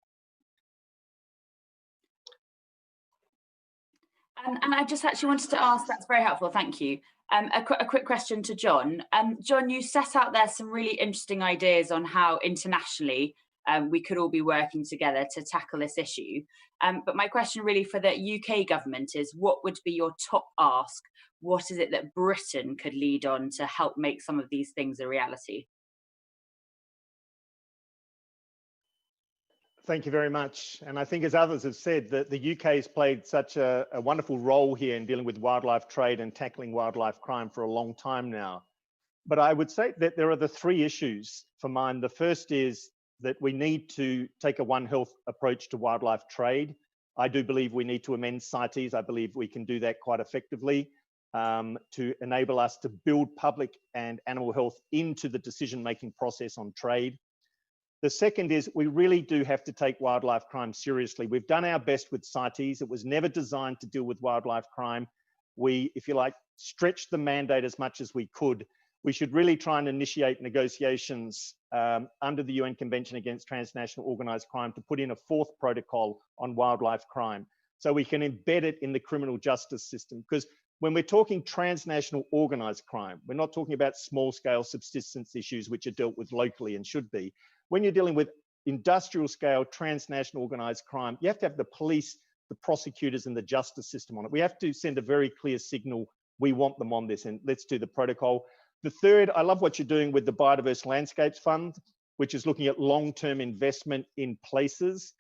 And I just actually wanted to ask, that's very helpful, thank you. A quick question to John. John, you set out there some really interesting ideas on how internationally we could all be working together to tackle this issue. But my question really for the UK government is, what would be your top ask? What is it that Britain could lead on to help make some of these things a reality? Thank you very much. And I think, as others have said, that the UK has played such a wonderful role here in dealing with wildlife trade and tackling wildlife crime for a long time now. But I would say that there are the three issues for mine. The first is that we need to take a One Health approach to wildlife trade. I do believe we need to amend CITES. I believe we can do that quite effectively to enable us to build public and animal health into the decision-making process on trade. The second is we really do have to take wildlife crime seriously. We've done our best with CITES. It was never designed to deal with wildlife crime. We, if you like, stretched the mandate as much as we could. We should really try and initiate negotiations under the UN Convention Against Transnational Organised Crime to put in a fourth protocol on wildlife crime so we can embed it in the criminal justice system. Because when we're talking transnational organised crime, we're not talking about small-scale subsistence issues which are dealt with locally and should be. When you're dealing with industrial-scale transnational organised crime, you have to have the police the prosecutors and the justice system on it. We have to send a very clear signal. We want them on this, and let's do the protocol. The third, I love what you're doing with the Biodiverse Landscapes Fund, which is looking at long-term investment in places.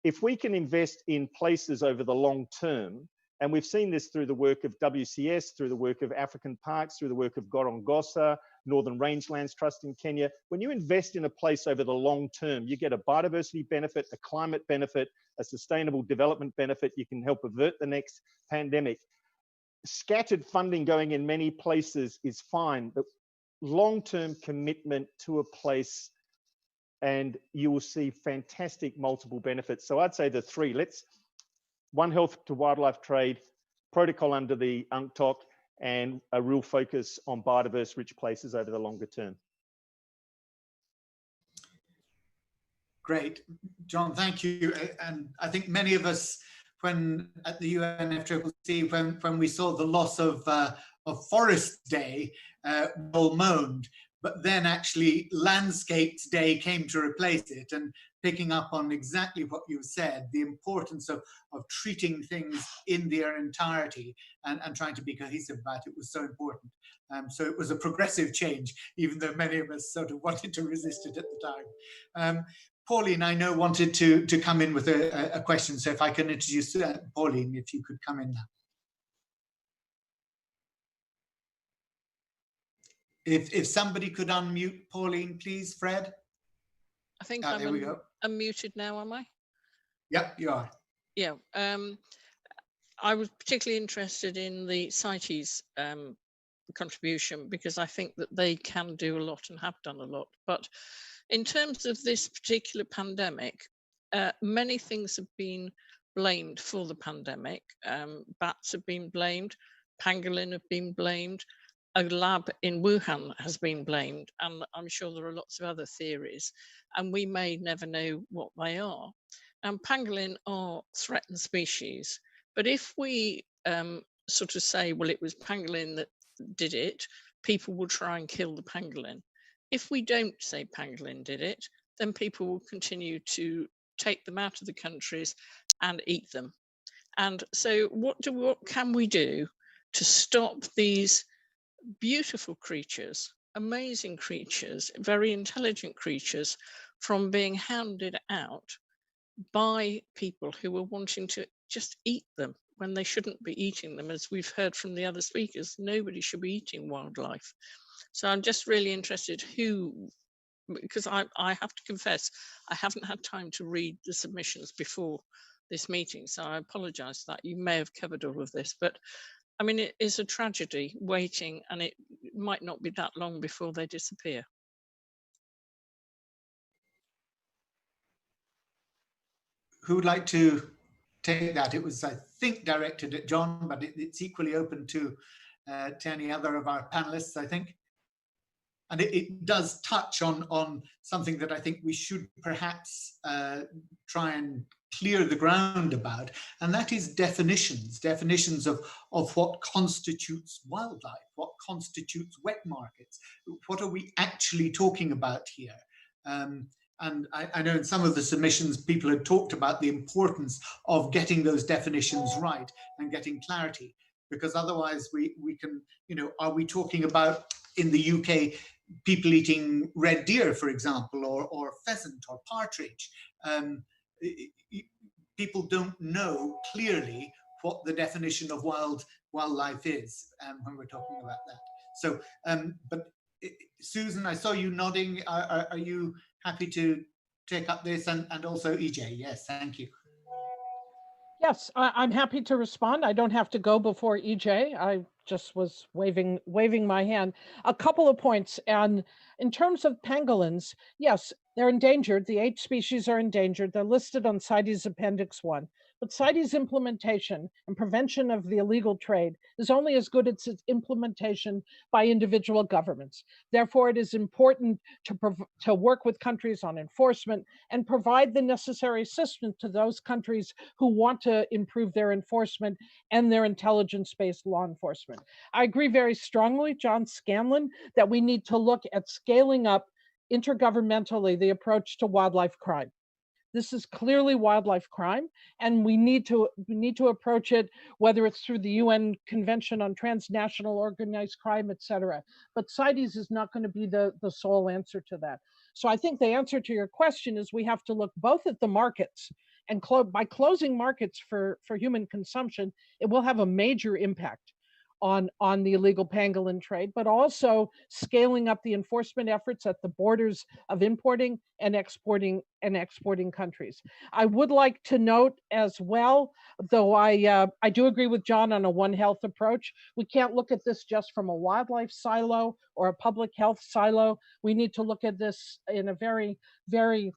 If we can invest in places over the long term, and we've seen this through the work of WCS, through the work of African Parks, through the work of Gorongosa, Northern Rangelands Trust in Kenya. When you invest in a place over the long term, you get a biodiversity benefit, a climate benefit, a sustainable development benefit. You can help avert the next pandemic. Scattered funding going in many places is fine, but long-term commitment to a place, and you will see fantastic multiple benefits. So I'd say the three, One Health to wildlife trade, protocol under the UNCTOC, and a real focus on biodiverse rich places over the longer term. Great, John, thank you. And I think many of us, when at the UNFCCC, when we saw the loss of Forest Day, all moaned, but then actually Landscapes Day came to replace it, and picking up on exactly what you said, the importance of treating things in their entirety and trying to be cohesive about it was so important. So it was a progressive change, even though many of us sort of wanted to resist it at the time. Pauline, I know, wanted to come in with a question, so if I can introduce Pauline, if you could come in now. If somebody could unmute Pauline, please, Fred. I think there we go. I'm muted now, am I? Yep, you are. Yeah. I was particularly interested in the CITES contribution, because I think that they can do a lot and have done a lot. But in terms of this particular pandemic, many things have been blamed for the pandemic. Bats have been blamed, pangolin have been blamed, a lab in Wuhan has been blamed, and I'm sure there are lots of other theories, and we may never know what they are. And pangolin are threatened species, but if we sort of say, well, it was pangolin that did it, people will try and kill the pangolin. If we don't say pangolin did it, then people will continue to take them out of the countries and eat them. And so what can we do to stop these beautiful creatures, amazing creatures, very intelligent creatures, from being hounded out by people who are wanting to just eat them when they shouldn't be eating them? As we've heard from the other speakers, nobody should be eating wildlife. So I'm just really interested because I have to confess, I haven't had time to read the submissions before this meeting, so I apologize for that. You may have covered all of this, but I mean, it is a tragedy waiting, and it might not be that long before they disappear. Who would like to take that? It was, I think, directed at John, but it's equally open to any other of our panelists, I think. And it does touch on something that I think we should perhaps try and clear the ground about, and that is definitions of what constitutes wildlife, what constitutes wet markets. What are we actually talking about here? And I know in some of the submissions, people had talked about the importance of getting those definitions right and getting clarity, because otherwise we can, are we talking about, in the UK, people eating red deer, for example, or pheasant or partridge? People don't know clearly what the definition of wildlife is when we're talking about that. So, but Susan, I saw you nodding. Are you happy to take up this? And also EJ, yes, thank you. Yes, I'm happy to respond. I don't have to go before EJ. I just was waving my hand. A couple of points. And in terms of pangolins, yes, they're endangered. The 8 species are endangered. They're listed on CITES Appendix 1. But CITES implementation and prevention of the illegal trade is only as good as its implementation by individual governments. Therefore, it is important to work with countries on enforcement and provide the necessary assistance to those countries who want to improve their enforcement and their intelligence-based law enforcement. I agree very strongly, John Scanlon, that we need to look at scaling up intergovernmentally the approach to wildlife crime. This is clearly wildlife crime, and we need to approach it, whether it's through the UN Convention on Transnational Organized Crime, etc. But CITES is not going to be the sole answer to that. So I think the answer to your question is we have to look both at the markets, and by closing markets for human consumption, it will have a major impact on the illegal pangolin trade, but also scaling up the enforcement efforts at the borders of importing and exporting countries. I would like to note as well, though I do agree with John on a One Health approach. We can't look at this just from a wildlife silo or a public health silo. We need to look at this in a very, very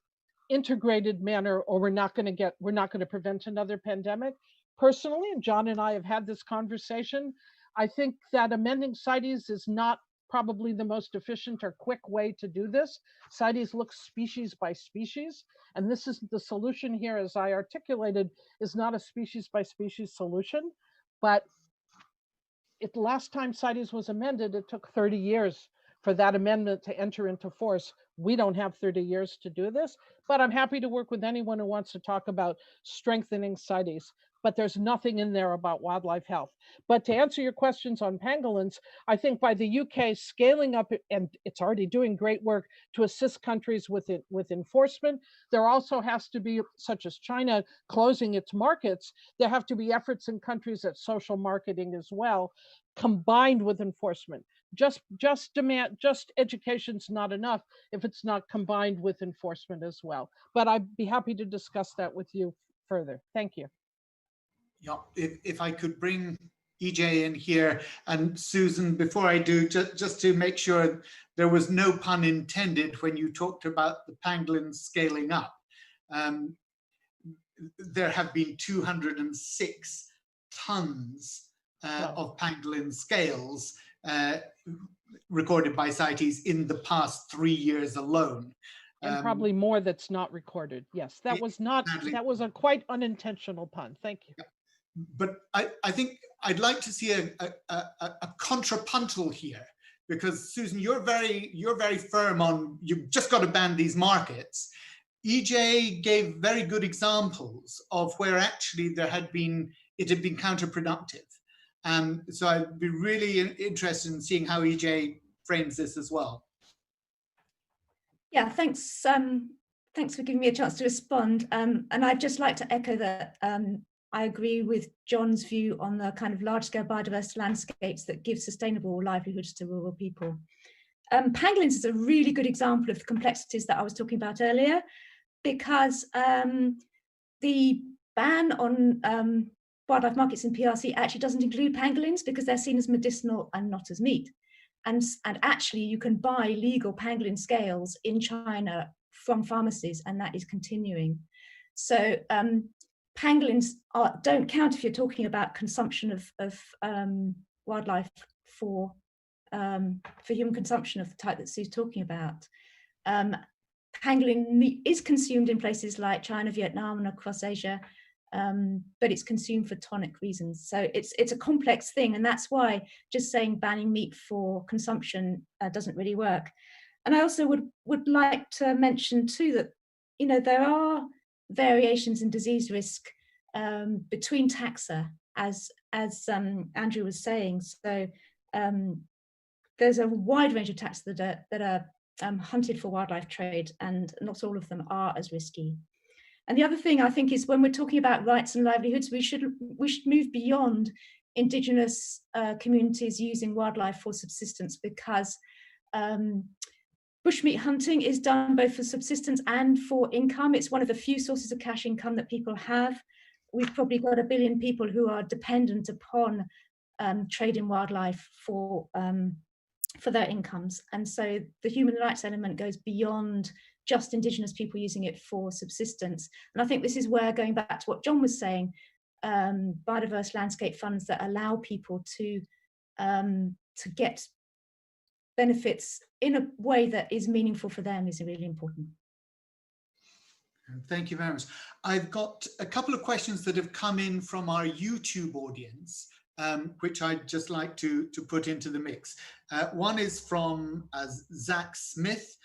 integrated manner, or we're not going to prevent another pandemic. Personally, and John and I have had this conversation, I think that amending CITES is not probably the most efficient or quick way to do this. CITES looks species by species, and this is the solution here, as I articulated, is not a species by species solution, but last time CITES was amended, it took 30 years for that amendment to enter into force. We don't have 30 years to do this, but I'm happy to work with anyone who wants to talk about strengthening CITES. But there's nothing in there about wildlife health. But to answer your questions on pangolins, I think by the UK scaling up, and it's already doing great work to assist countries with enforcement, there also has to be, such as China closing its markets, there have to be efforts in countries at social marketing as well, combined with enforcement. Just education's not enough if it's not combined with enforcement as well. But I'd be happy to discuss that with you further. Thank you. Yeah, if I could bring EJ in here, and Susan, before I do, just to make sure there was no pun intended when you talked about the pangolins scaling up. There have been 206 tons of pangolin scales recorded by CITES in the past 3 years alone. And probably more that's not recorded. Yes, that was a quite unintentional pun. Thank you. But I think I'd like to see a contrapuntal here, because Susan, you're very firm on you've just got to ban these markets. EJ gave very good examples of where actually it had been counterproductive. So I'd be really interested in seeing how EJ frames this as well. Yeah, thanks. Thanks for giving me a chance to respond. And I'd just like to echo that I agree with John's view on the kind of large-scale biodiverse landscapes that give sustainable livelihoods to rural people. Pangolins is a really good example of the complexities that I was talking about earlier, because the ban on wildlife markets in PRC actually doesn't include pangolins because they're seen as medicinal and not as meat. And actually you can buy legal pangolin scales in China from pharmacies, and that is continuing. So pangolins don't count if you're talking about consumption of wildlife for human consumption of the type that Sue's talking about. Pangolin meat is consumed in places like China, Vietnam, and across Asia, but it's consumed for tonic reasons. So it's a complex thing, and that's why just saying banning meat for consumption doesn't really work. And I also would like to mention too that, you know, there are variations in disease risk between taxa, as Andrew was saying. So there's a wide range of taxa that are hunted for wildlife trade, and not all of them are as risky. And the other thing I think is when we're talking about rights and livelihoods, we should move beyond indigenous communities using wildlife for subsistence, because bushmeat hunting is done both for subsistence and for income. It's one of the few sources of cash income that people have. We've probably got 1 billion people who are dependent upon trade in wildlife for their incomes. And so the human rights element goes beyond just indigenous people using it for subsistence. And I think this is where, going back to what John was saying, biodiverse landscape funds that allow people to get benefits in a way that is meaningful for them is really important. Thank you very much. I've got a couple of questions that have come in from our YouTube audience, which I'd just like to put into the mix. One is from Zach Smith.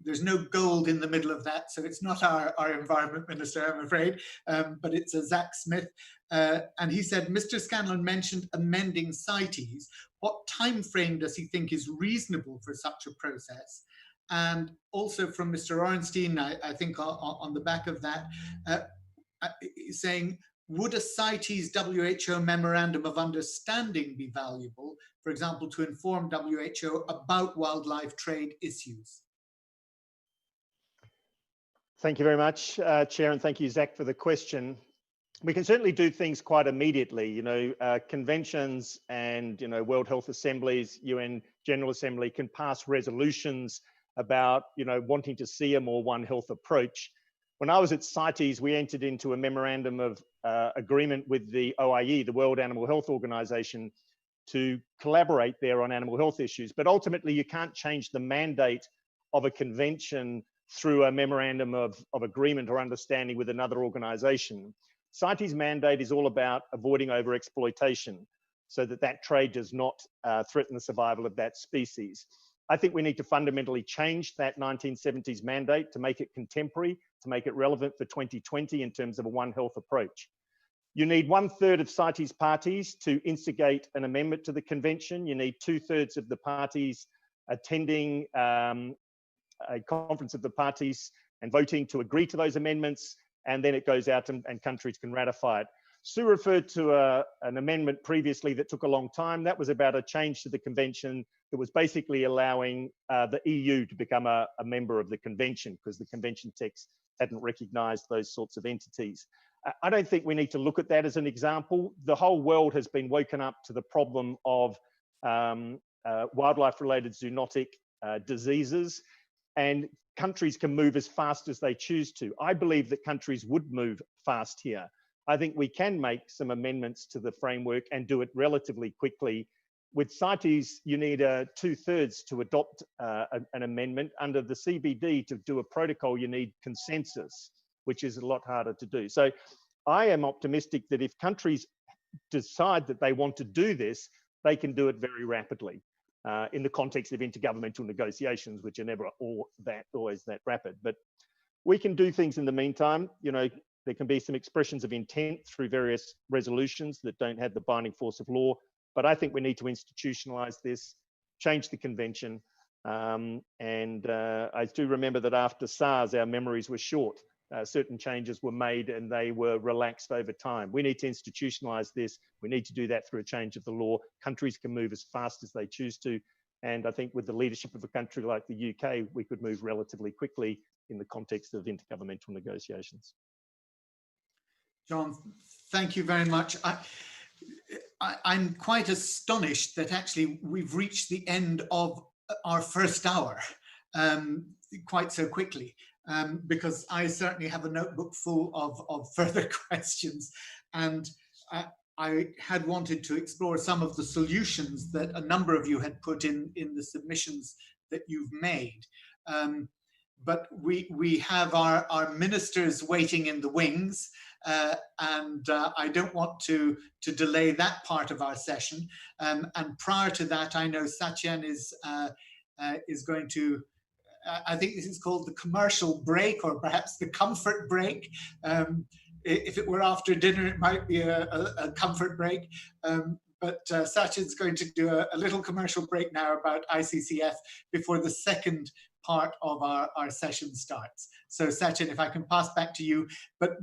there's no gold in the middle of that, so it's not our Environment Minister, I'm afraid, but it's a Zach Smith. And he said, Mr. Scanlon mentioned amending CITES. What time frame does he think is reasonable for such a process? And also from Mr. Ornstein, I think on the back of that, saying, would a CITES WHO Memorandum of Understanding be valuable, for example, to inform WHO about wildlife trade issues? Thank you very much, Chair, and thank you, Zach, for the question. We can certainly do things quite immediately. You know, conventions and, you know, World Health Assemblies, UN General Assembly can pass resolutions about, you know, wanting to see a more One Health approach. When I was at CITES, we entered into a memorandum of agreement with the OIE, the World Animal Health Organization, to collaborate there on animal health issues. But ultimately, you can't change the mandate of a convention through a memorandum of agreement or understanding with another organization. CITES' mandate is all about avoiding overexploitation so that that trade does not threaten the survival of that species. I think we need to fundamentally change that 1970s mandate to make it contemporary, to make it relevant for 2020 in terms of a One Health approach. You need 1/3 of CITES parties to instigate an amendment to the convention. You need 2/3 of the parties attending a conference of the parties and voting to agree to those amendments, and then it goes out and countries can ratify it. Sue referred to an amendment previously that took a long time. That was about a change to the convention that was basically allowing the EU to become a member of the convention, because the convention text hadn't recognized those sorts of entities. I don't think we need to look at that as an example. The whole world has been woken up to the problem of wildlife-related zoonotic diseases, and countries can move as fast as they choose to. I believe that countries would move fast here. I think we can make some amendments to the framework and do it relatively quickly. With CITES, you need 2/3 to adopt an amendment. Under the CBD, to do a protocol, you need consensus, which is a lot harder to do. So I am optimistic that if countries decide that they want to do this, they can do it very rapidly in the context of intergovernmental negotiations, which are never always that rapid. But we can do things in the meantime. You know, there can be some expressions of intent through various resolutions that don't have the binding force of law. But I think we need to institutionalize this, change the convention. I do remember that after SARS, our memories were short. Certain changes were made and they were relaxed over time. We need to institutionalize this. We need to do that through a change of the law. Countries can move as fast as they choose to. And I think with the leadership of a country like the UK, we could move relatively quickly in the context of intergovernmental negotiations. John, thank you very much. I'm quite astonished that actually we've reached the end of our first hour quite so quickly, because I certainly have a notebook full of further questions, and I had wanted to explore some of the solutions that a number of you had put in the submissions that you've made. But we have our ministers waiting in the wings, and I don't want to delay that part of our session. And prior to that, I know Satyen is going to, I think this is called the commercial break, or perhaps the comfort break. If it were after dinner, it might be a comfort break. But Satyen's going to do a little commercial break now about ICCF before the second part of our session starts. So Satyen, if I can pass back to you, but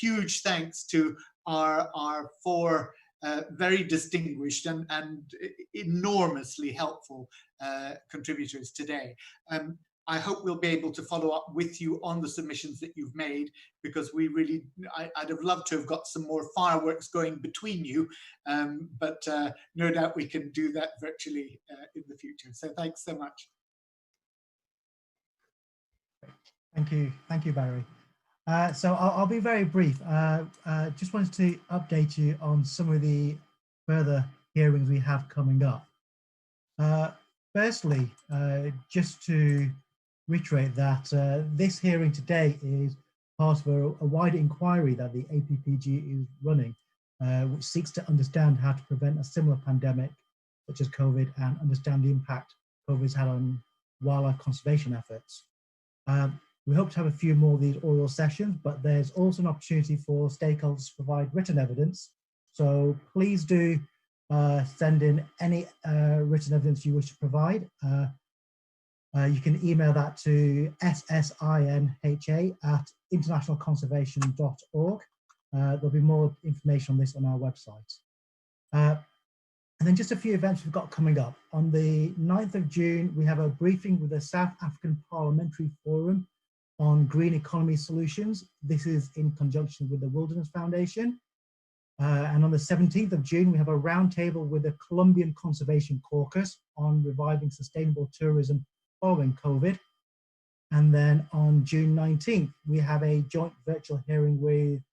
huge thanks to our four very distinguished and enormously helpful contributors today. I hope we'll be able to follow up with you on the submissions that you've made, because we really, I'd have loved to have got some more fireworks going between you, but no doubt we can do that virtually in the future. So thanks so much. Thank you, Barry. So I'll be very brief. Just wanted to update you on some of the further hearings we have coming up. Firstly, just to reiterate that this hearing today is part of a wider inquiry that the APPG is running, which seeks to understand how to prevent a similar pandemic such as COVID and understand the impact COVID's had on wildlife conservation efforts. We hope to have a few more of these oral sessions, but there's also an opportunity for stakeholders to provide written evidence. So please do send in any written evidence you wish to provide. You can email that to ssinha@internationalconservation.org. There'll be more information on this on our website. And then just a few events we've got coming up. On the 9th of June, we have a briefing with the South African Parliamentary Forum on green economy solutions. This is in conjunction with the Wilderness Foundation. And on the 17th of June, we have a roundtable with the Colombian Conservation Caucus on reviving sustainable tourism following COVID. And then on June 19th, we have a joint virtual hearing with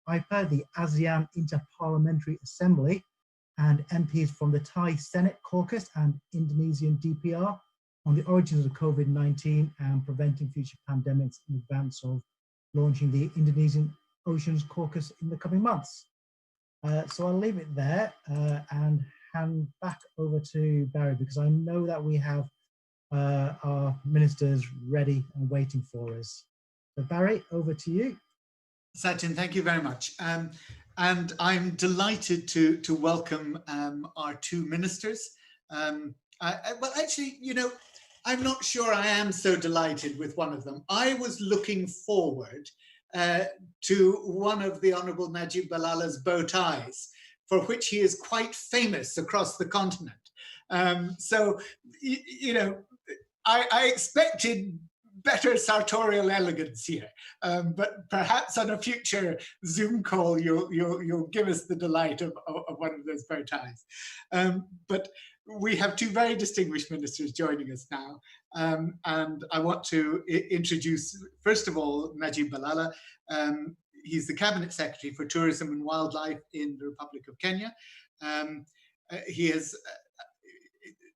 IPA, the ASEAN Inter-Parliamentary Assembly, and MPs from the Thai Senate Caucus and Indonesian DPR on the origins of COVID-19 and preventing future pandemics in advance of launching the Indonesian Oceans Caucus in the coming months. So I'll leave it there and hand back over to Barry, because I know that we have our ministers ready and waiting for us. So Barry, over to you. Sachin, thank you very much. And I'm delighted to welcome our two ministers. Well, actually, you know, I'm not sure I am so delighted with one of them. I was looking forward to one of the Honourable Najib Balala's bow ties, for which he is quite famous across the continent. So, you know, I expected better sartorial elegance here, but perhaps on a future Zoom call you'll give us the delight of one of those bow ties. But we have two very distinguished ministers joining us now, and I want to introduce, first of all, Najib Balala. He's the Cabinet Secretary for Tourism and Wildlife in the Republic of Kenya. He has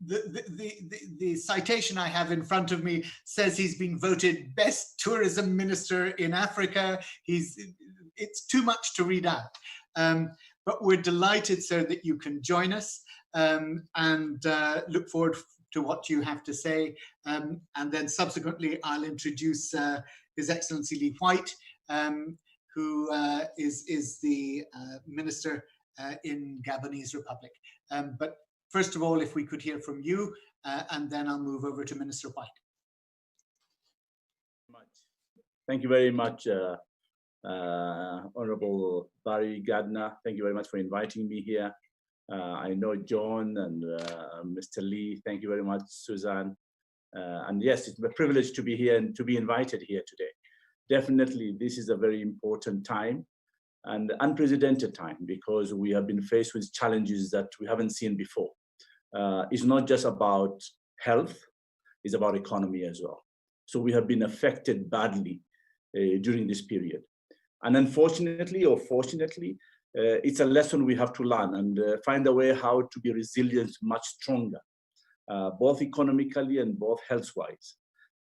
the citation I have in front of me says he's been voted best tourism minister in Africa. It's too much to read out, but we're delighted, sir, that you can join us, and look forward to what you have to say. And then subsequently, I'll introduce His Excellency Lee White, who is the minister in Gabonese Republic. But first of all, if we could hear from you, and then I'll move over to Minister White. Thank you very much, Honorable Barry Gardner. Thank you very much for inviting me here. I know John and Mr. Lee. Thank you very much, Suzanne. And yes, it's a privilege to be here and to be invited here today. Definitely, this is a very important time and unprecedented time, because we have been faced with challenges that we haven't seen before. It's not just about health, it's about economy as well. So we have been affected badly during this period. And unfortunately or fortunately, it's a lesson we have to learn and find a way how to be resilient, much stronger, both economically and both health-wise.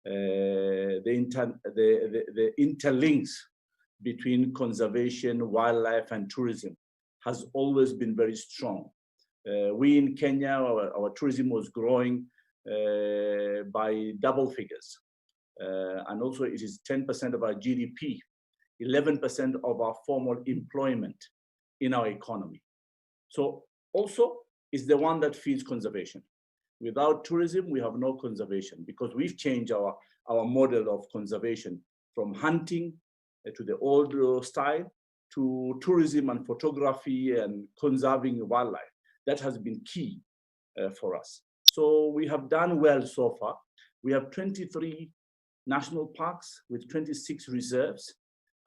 The interlinks between conservation, wildlife, and tourism has always been very strong. We in Kenya, our tourism was growing by double figures. And also it is 10% of our GDP, 11% of our formal employment in our economy. So also is the one that feeds conservation. Without tourism, we have no conservation, because we've changed our model of conservation from hunting to the old style to tourism and photography and conserving wildlife. That has been key for us. So we have done well so far. We have 23 national parks with 26 reserves.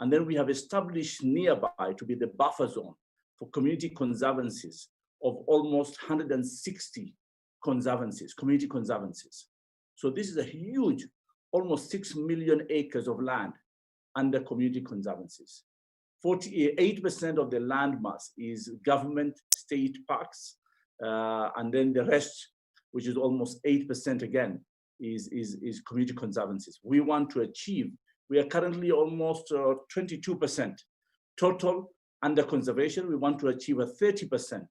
And then we have established nearby to be the buffer zone for community conservancies of almost 160 conservancies, community conservancies. So this is a huge, almost 6 million acres of land under community conservancies. 48% of the land mass is government state parks, and then the rest, which is almost 8% again, is community conservancies. We want to achieve, we are currently almost 22% total under conservation. We want to achieve a 30%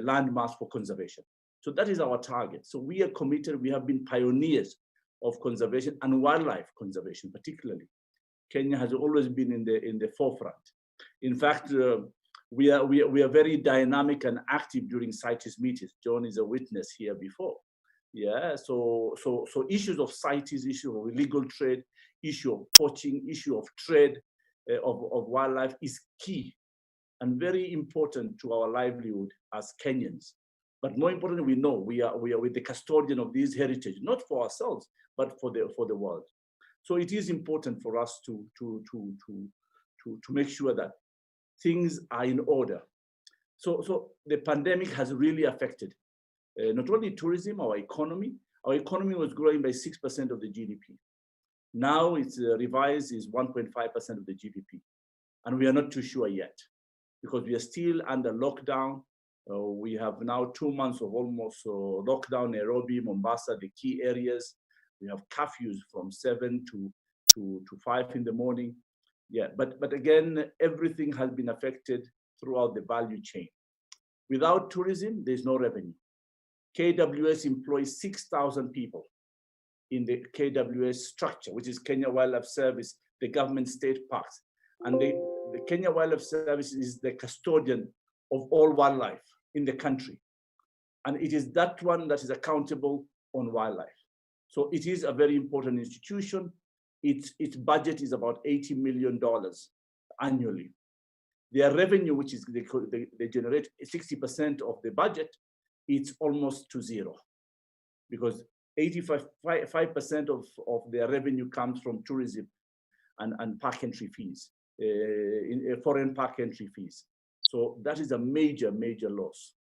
land mass for conservation. So that is our target. So we are committed, we have been pioneers of conservation and wildlife conservation, particularly. Kenya has always been in the forefront. In fact, we are very dynamic and active during CITES meetings. John is a witness here before. Yeah, so issues of CITES, issue of illegal trade, issue of poaching, issue of trade of wildlife is key and very important to our livelihood as Kenyans. But more importantly, we know we are with the custodian of this heritage, not for ourselves, but for the world. So it is important for us to make sure that things are in order. So the pandemic has really affected not only tourism, our economy. Our economy was growing by 6% of the GDP. Now it's revised is 1.5% of the GDP. And we are not too sure yet because we are still under lockdown. We have now 2 months of almost lockdown, Nairobi, Mombasa, the key areas. We have curfews from 7 to 5 in the morning. Yeah, but again, everything has been affected throughout the value chain. Without tourism, there's no revenue. KWS employs 6,000 people in the KWS structure, which is Kenya Wildlife Service, the government state parks. And the Kenya Wildlife Service is the custodian of all wildlife in the country. And it is that one that is accountable on wildlife. So it is a very important institution. Its budget is about $80 million annually. Their revenue, which is they generate 60% of the budget, it's almost to zero because 85% of their revenue comes from tourism and park entry fees, foreign park entry fees. So that is a major, major loss.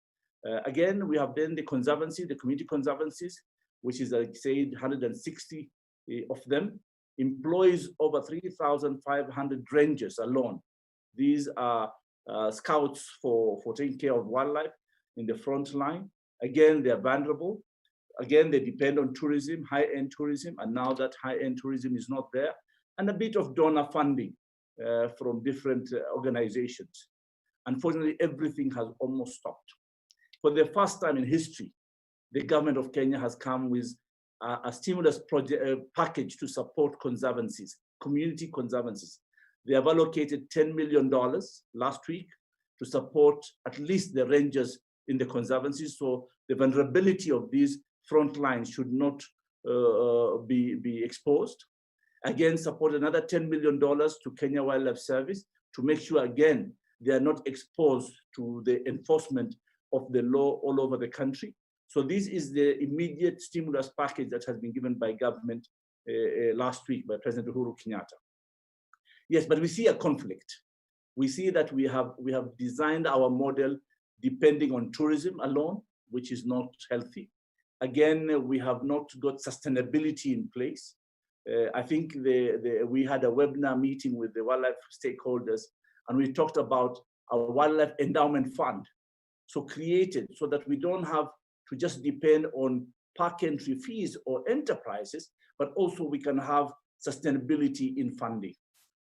Again, we have then the conservancy, the community conservancies, which is, like I said, 160 of them, employs over 3,500 rangers alone. These are scouts for taking care of wildlife in the front line. Again, they're vulnerable. Again, they depend on tourism, high-end tourism, and now that high-end tourism is not there, and a bit of donor funding from different organizations. Unfortunately, everything has almost stopped. For the first time in history, the government of Kenya has come with a stimulus package to support conservancies, community conservancies. They have allocated $10 million last week to support at least the rangers in the conservancies. So the vulnerability of these front lines should not be exposed. Again, support another $10 million to Kenya Wildlife Service to make sure, again, they are not exposed to the enforcement of the law all over the country. So this is the immediate stimulus package that has been given by government last week by President Uhuru Kenyatta. Yes, but we see a conflict. We see that we have designed our model depending on tourism alone, which is not healthy. Again, we have not got sustainability in place. I think we had a webinar meeting with the wildlife stakeholders, and we talked about a wildlife endowment fund. So created so that we don't have to just depend on park entry fees or enterprises, but also we can have sustainability in funding.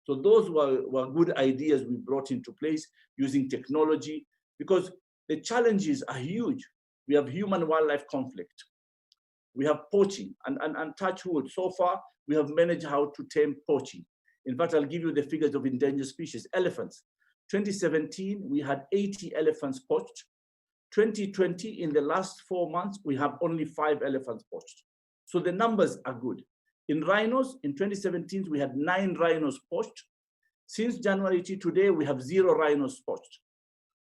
So those were good ideas we brought into place using technology, because the challenges are huge. We have human-wildlife conflict. We have poaching, and touch wood. So far, we have managed how to tame poaching. In fact, I'll give you the figures of endangered species. Elephants. 2017, we had 80 elephants poached. 2020, in the last 4 months, we have only 5 elephants poached. So the numbers are good. In rhinos, in 2017, we had 9 rhinos poached. Since January to today, we have 0 rhinos poached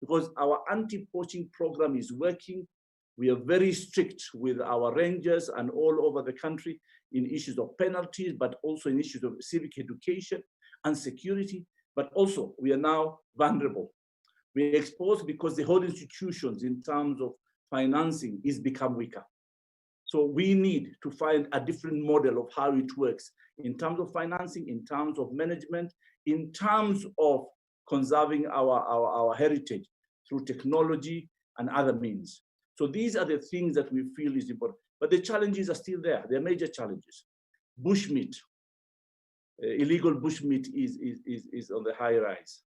because our anti-poaching program is working. We are very strict with our rangers and all over the country in issues of penalties, but also in issues of civic education and security. But also, we are now vulnerable. We are exposed because the whole institutions in terms of financing is become weaker. So we need to find a different model of how it works in terms of financing, in terms of management, in terms of conserving our heritage through technology and other means. So these are the things that we feel is important. But the challenges are still there. They're major challenges. Bushmeat, illegal bushmeat is on the high rise.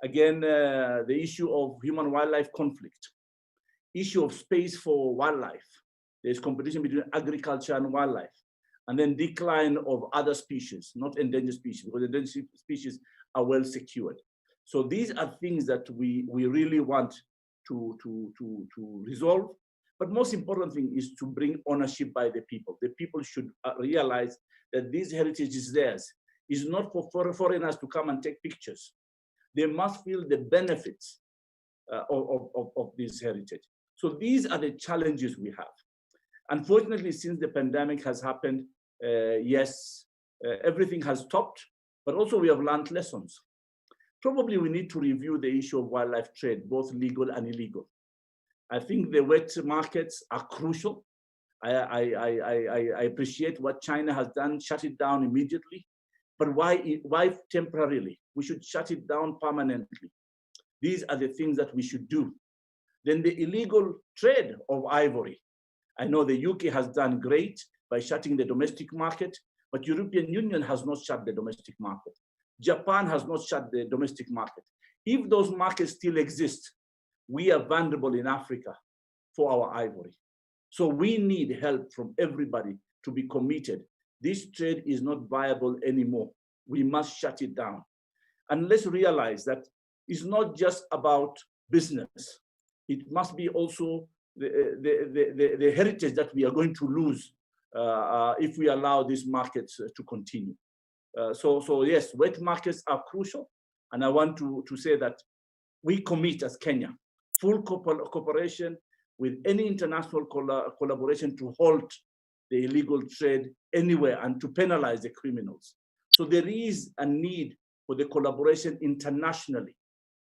Again, the issue of human-wildlife conflict, issue of space for wildlife. There's competition between agriculture and wildlife. and then decline of other species, not endangered species, because endangered species are well secured. So these are things that we really want to resolve. But most important thing is to bring ownership by the people. The people should realize that this heritage is theirs. It's not for foreigners to come and take pictures. They must feel the benefits of this heritage. So these are the challenges we have. Unfortunately, since the pandemic has happened, yes, everything has stopped, but also we have learned lessons. Probably we need to review the issue of wildlife trade, both legal and illegal. I think the wet markets are crucial. I appreciate what China has done, shut it down immediately. But why temporarily? We should shut it down permanently. These are the things that we should do. Then the illegal trade of ivory. I know the UK has done great by shutting the domestic market, but European Union has not shut the domestic market. Japan has not shut the domestic market. If those markets still exist, we are vulnerable in Africa for our ivory. So we need help from everybody to be committed. This trade is not viable anymore. We must shut it down. And let's realize that it's not just about business. It must be also the heritage that we are going to lose if we allow these markets to continue. So yes, wet markets are crucial. And I want to say that we commit as Kenya, full cooperation with any international collaboration to halt the illegal trade anywhere and to penalize the criminals. So there is a need for the collaboration internationally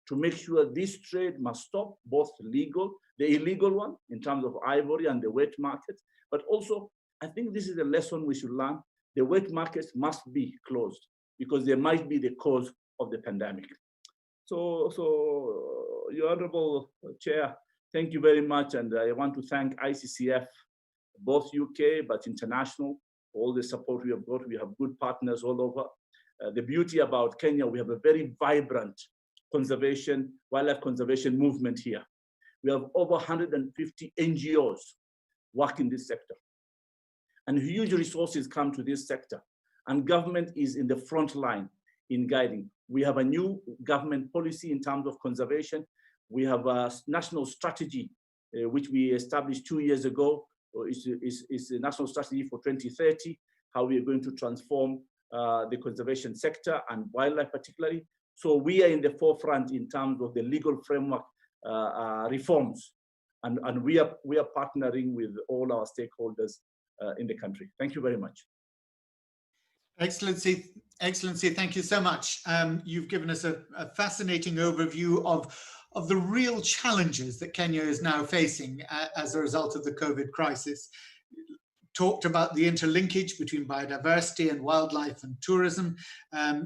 to make sure this trade must stop, both legal, the illegal one in terms of ivory and the wet market, but also I think this is a lesson we should learn. The wet markets must be closed because they might be the cause of the pandemic. So Your Honorable Chair, thank you very much. And I want to thank ICCF, both UK, but international, for all the support we have got. We have good partners all over. The beauty about Kenya, we have a very vibrant wildlife conservation movement here. We have over 150 NGOs work in this sector. And huge resources come to this sector. And government is in the front line in guiding. We have a new government policy in terms of conservation. We have a national strategy, which we established 2 years ago. It's a national strategy for 2030, how we are going to transform the conservation sector and wildlife particularly. So we are in the forefront in terms of the legal framework reforms. And we are partnering with all our stakeholders in the country. Thank you very much. Excellency, thank you so much. You've given us a fascinating overview of the real challenges that Kenya is now facing as a result of the COVID crisis. Talked about the interlinkage between biodiversity and wildlife and tourism.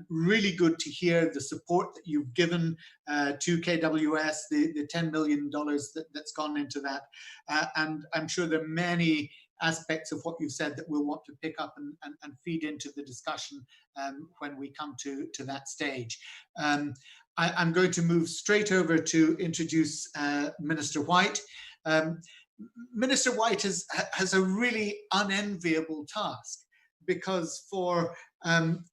Really good to hear the support that you've given to KWS, the $10 million that's gone into that. And I'm sure there are many aspects of what you've said that we'll want to pick up and feed into the discussion when we come to that stage. I'm going to move straight over to introduce Minister White. Minister White has a really unenviable task because for 10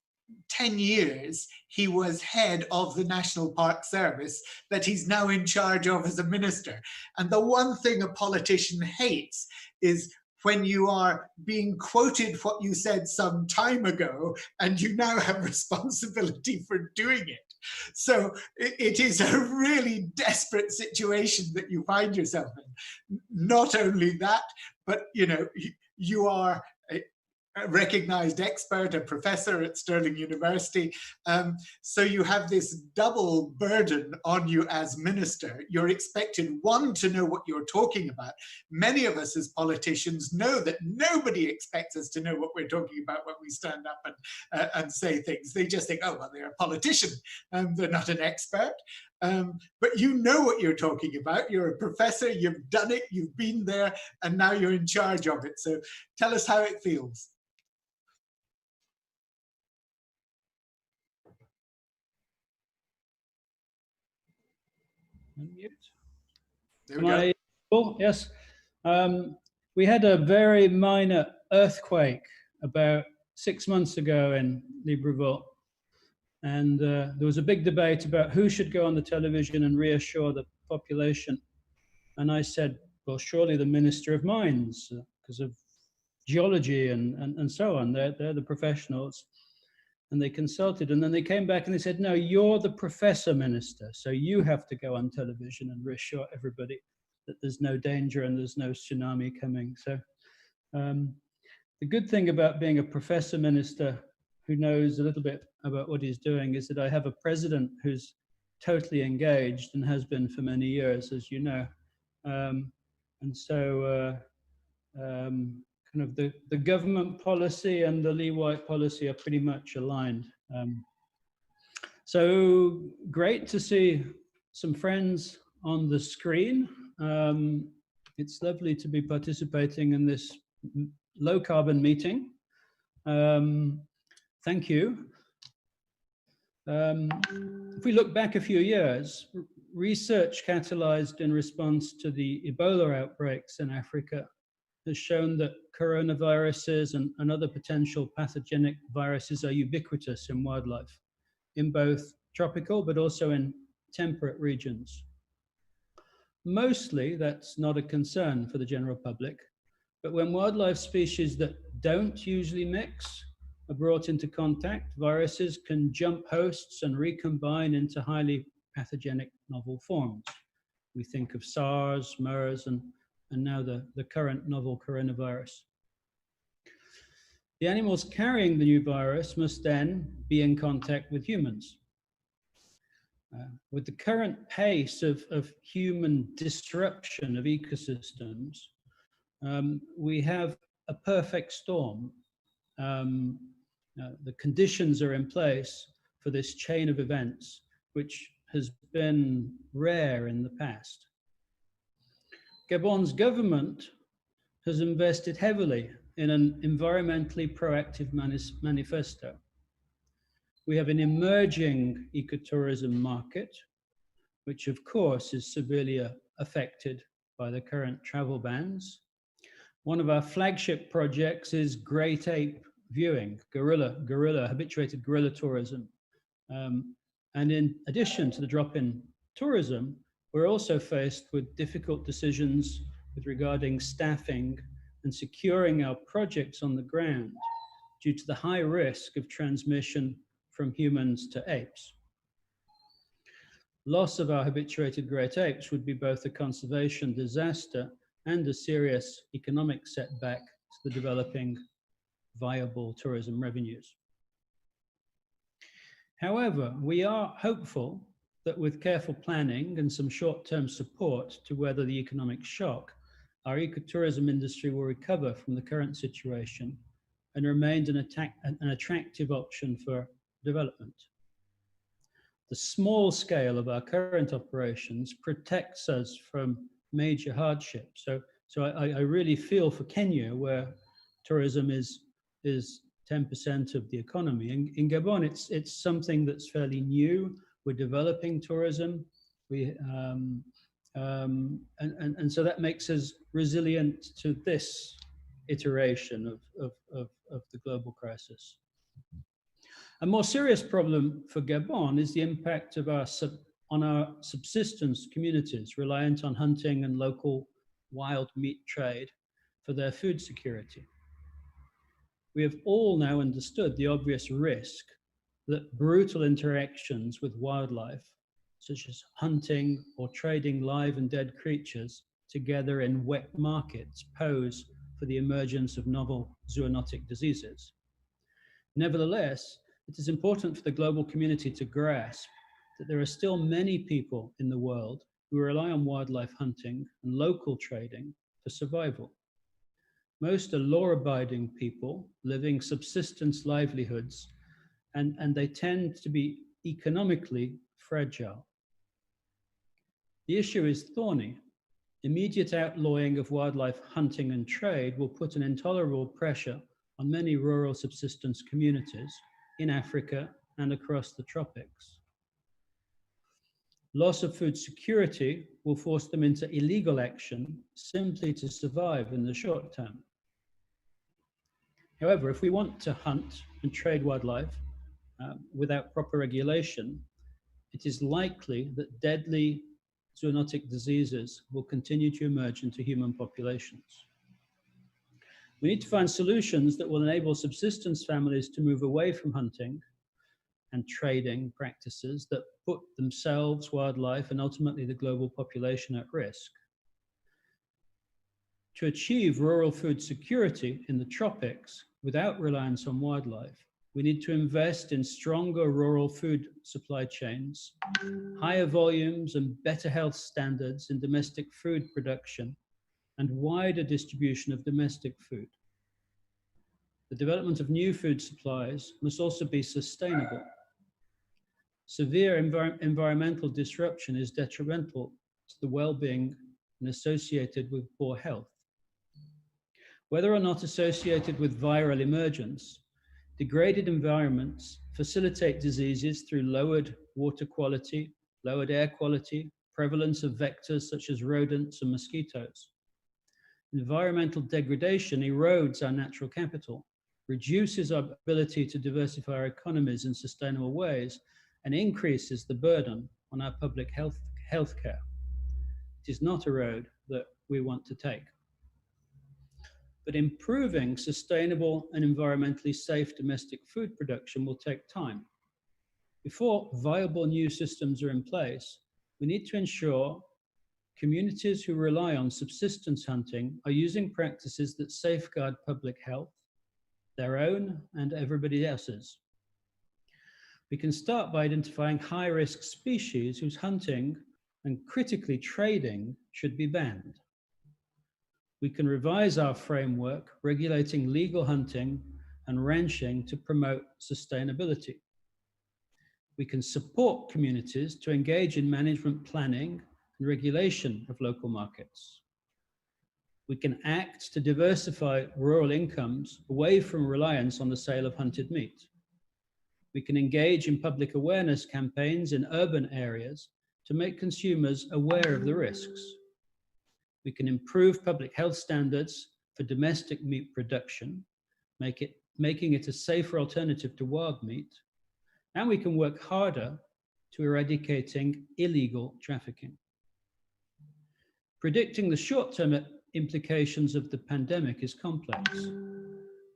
years he was head of the National Park Service that he's now in charge of as a minister. And the one thing a politician hates is when you are being quoted what you said some time ago and you now have responsibility for doing it. So it is a really desperate situation that you find yourself in. Not only that, but you are a recognized expert, a professor at Stirling University. So you have this double burden on you as minister. You're expected, one, to know what you're talking about. Many of us as politicians know that nobody expects us to know what we're talking about when we stand up and say things. They just think, oh, well, they're a politician. They're not an expert. But you know what you're talking about. You're a professor, you've done it, you've been there, and now you're in charge of it. So tell us how it feels. There we go. Yes. We had a very minor earthquake about 6 months ago in Libreville. And there was a big debate about who should go on the television and reassure the population. And I said, well, surely the Minister of Mines, because of geology and so on. They're the professionals. And they consulted, and then they came back and they said, no, you're the professor minister, so you have to go on television and reassure everybody that there's no danger and there's no tsunami coming. So the good thing about being a professor minister who knows a little bit about what he's doing is that I have a president who's totally engaged and has been for many years, as you know. And so kind of the government policy and the Lee White policy are pretty much aligned. So great to see some friends on the screen. It's lovely to be participating in this low carbon meeting. Thank you. If we look back a few years, research catalyzed in response to the Ebola outbreaks in Africa has shown that coronaviruses and other potential pathogenic viruses are ubiquitous in wildlife, in both tropical but also in temperate regions. Mostly that's not a concern for the general public, but when wildlife species that don't usually mix are brought into contact, viruses can jump hosts and recombine into highly pathogenic novel forms. We think of SARS, MERS, and now the current novel coronavirus. The animals carrying the new virus must then be in contact with humans. With the current pace of human disruption of ecosystems, we have a perfect storm. The conditions are in place for this chain of events, which has been rare in the past. Gabon's government has invested heavily in an environmentally proactive manifesto. We have an emerging ecotourism market, which of course is severely affected by the current travel bans. One of our flagship projects is great ape viewing, habituated gorilla tourism. And in addition to the drop in tourism, we're also faced with difficult decisions regarding staffing and securing our projects on the ground due to the high risk of transmission from humans to apes. Loss of our habituated great apes would be both a conservation disaster and a serious economic setback to the developing viable tourism revenues. However, we are hopeful that with careful planning and some short-term support to weather the economic shock, our ecotourism industry will recover from the current situation and remain an attractive option for development. The small scale of our current operations protects us from major hardship. So I really feel for Kenya, where tourism is 10% of the economy. In Gabon, it's something that's fairly new. We're developing tourism. And so that makes us resilient to this iteration of the global crisis. A more serious problem for Gabon is the impact of on our subsistence communities reliant on hunting and local wild meat trade for their food security. We have all now understood the obvious risk that brutal interactions with wildlife, such as hunting or trading live and dead creatures together in wet markets, pose for the emergence of novel zoonotic diseases. Nevertheless, it is important for the global community to grasp that there are still many people in the world who rely on wildlife hunting and local trading for survival. Most are law-abiding people living subsistence livelihoods, and they tend to be economically fragile. The issue is thorny. Immediate outlawing of wildlife hunting and trade will put an intolerable pressure on many rural subsistence communities in Africa and across the tropics. Loss of food security will force them into illegal action simply to survive in the short term. However, if we want to hunt and trade wildlife without proper regulation, it is likely that deadly zoonotic diseases will continue to emerge into human populations. We need to find solutions that will enable subsistence families to move away from hunting and trading practices that put themselves, wildlife, and ultimately the global population at risk. To achieve rural food security in the tropics without reliance on wildlife, we need to invest in stronger rural food supply chains, higher volumes and better health standards in domestic food production, and wider distribution of domestic food. The development of new food supplies must also be sustainable. Severe environmental disruption is detrimental to the well-being and associated with poor health. Whether or not associated with viral emergence, degraded environments facilitate diseases through lowered water quality, lowered air quality, prevalence of vectors such as rodents and mosquitoes. Environmental degradation erodes our natural capital, reduces our ability to diversify our economies in sustainable ways, and increases the burden on our public healthcare. It is not a road that we want to take. But improving sustainable and environmentally safe domestic food production will take time. Before viable new systems are in place, we need to ensure communities who rely on subsistence hunting are using practices that safeguard public health, their own and everybody else's. We can start by identifying high-risk species whose hunting and critically trading should be banned. We can revise our framework regulating legal hunting and ranching to promote sustainability. We can support communities to engage in management planning and regulation of local markets. We can act to diversify rural incomes away from reliance on the sale of hunted meat. We can engage in public awareness campaigns in urban areas to make consumers aware of the risks. We can improve public health standards for domestic meat production, making it a safer alternative to wild meat, and we can work harder to eradicating illegal trafficking. Predicting the short-term implications of the pandemic is complex.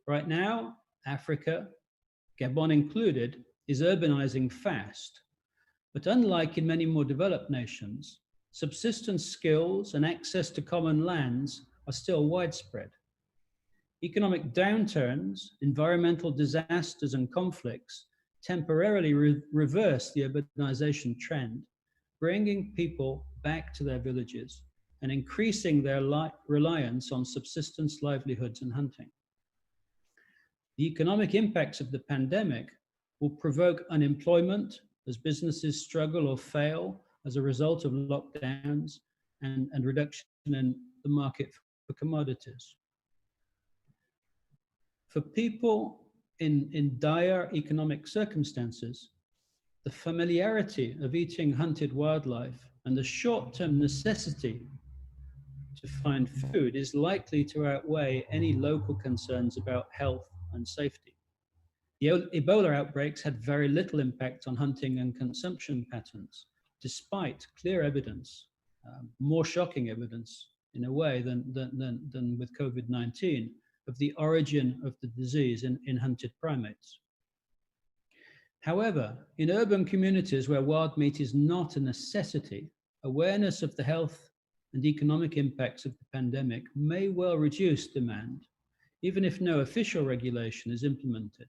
Right now, Africa, Gabon included, is urbanizing fast, but unlike in many more developed nations, subsistence skills and access to common lands are still widespread. Economic downturns, environmental disasters, and conflicts temporarily reverse the urbanization trend, bringing people back to their villages and increasing their reliance on subsistence livelihoods and hunting. The economic impacts of the pandemic will provoke unemployment as businesses struggle or fail as a result of lockdowns and reduction in the market for commodities. For people in dire economic circumstances, the familiarity of eating hunted wildlife and the short-term necessity to find food is likely to outweigh any local concerns about health and safety. The Ebola outbreaks had very little impact on hunting and consumption patterns, despite clear evidence, more shocking evidence in a way than with COVID-19, of the origin of the disease in hunted primates. However, in urban communities where wild meat is not a necessity, awareness of the health and economic impacts of the pandemic may well reduce demand, even if no official regulation is implemented,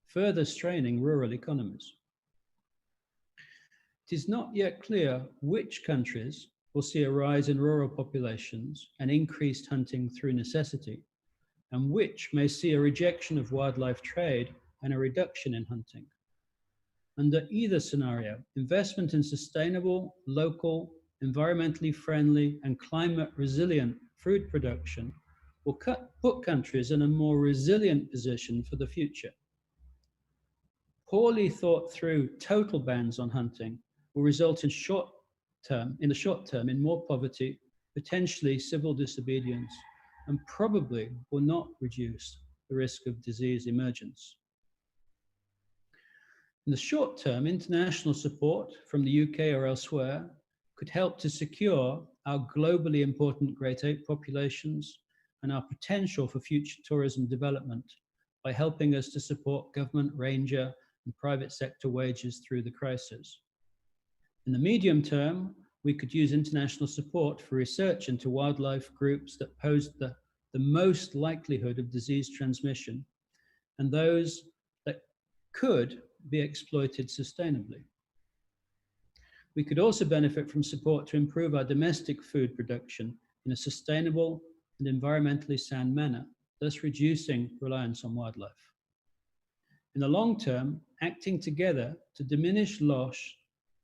further straining rural economies. It is not yet clear which countries will see a rise in rural populations and increased hunting through necessity, and which may see a rejection of wildlife trade and a reduction in hunting. Under either scenario, investment in sustainable, local, environmentally friendly, and climate resilient food production will put countries in a more resilient position for the future. Poorly thought through total bans on hunting will result in the short term in more poverty, potentially civil disobedience, and probably will not reduce the risk of disease emergence. In the short term, international support from the UK or elsewhere could help to secure our globally important Great Ape populations and our potential for future tourism development by helping us to support government, ranger, and private sector wages through the crisis. In the medium term, we could use international support for research into wildlife groups that pose the most likelihood of disease transmission and those that could be exploited sustainably. We could also benefit from support to improve our domestic food production in a sustainable and environmentally sound manner, thus reducing reliance on wildlife. In the long term, acting together to diminish loss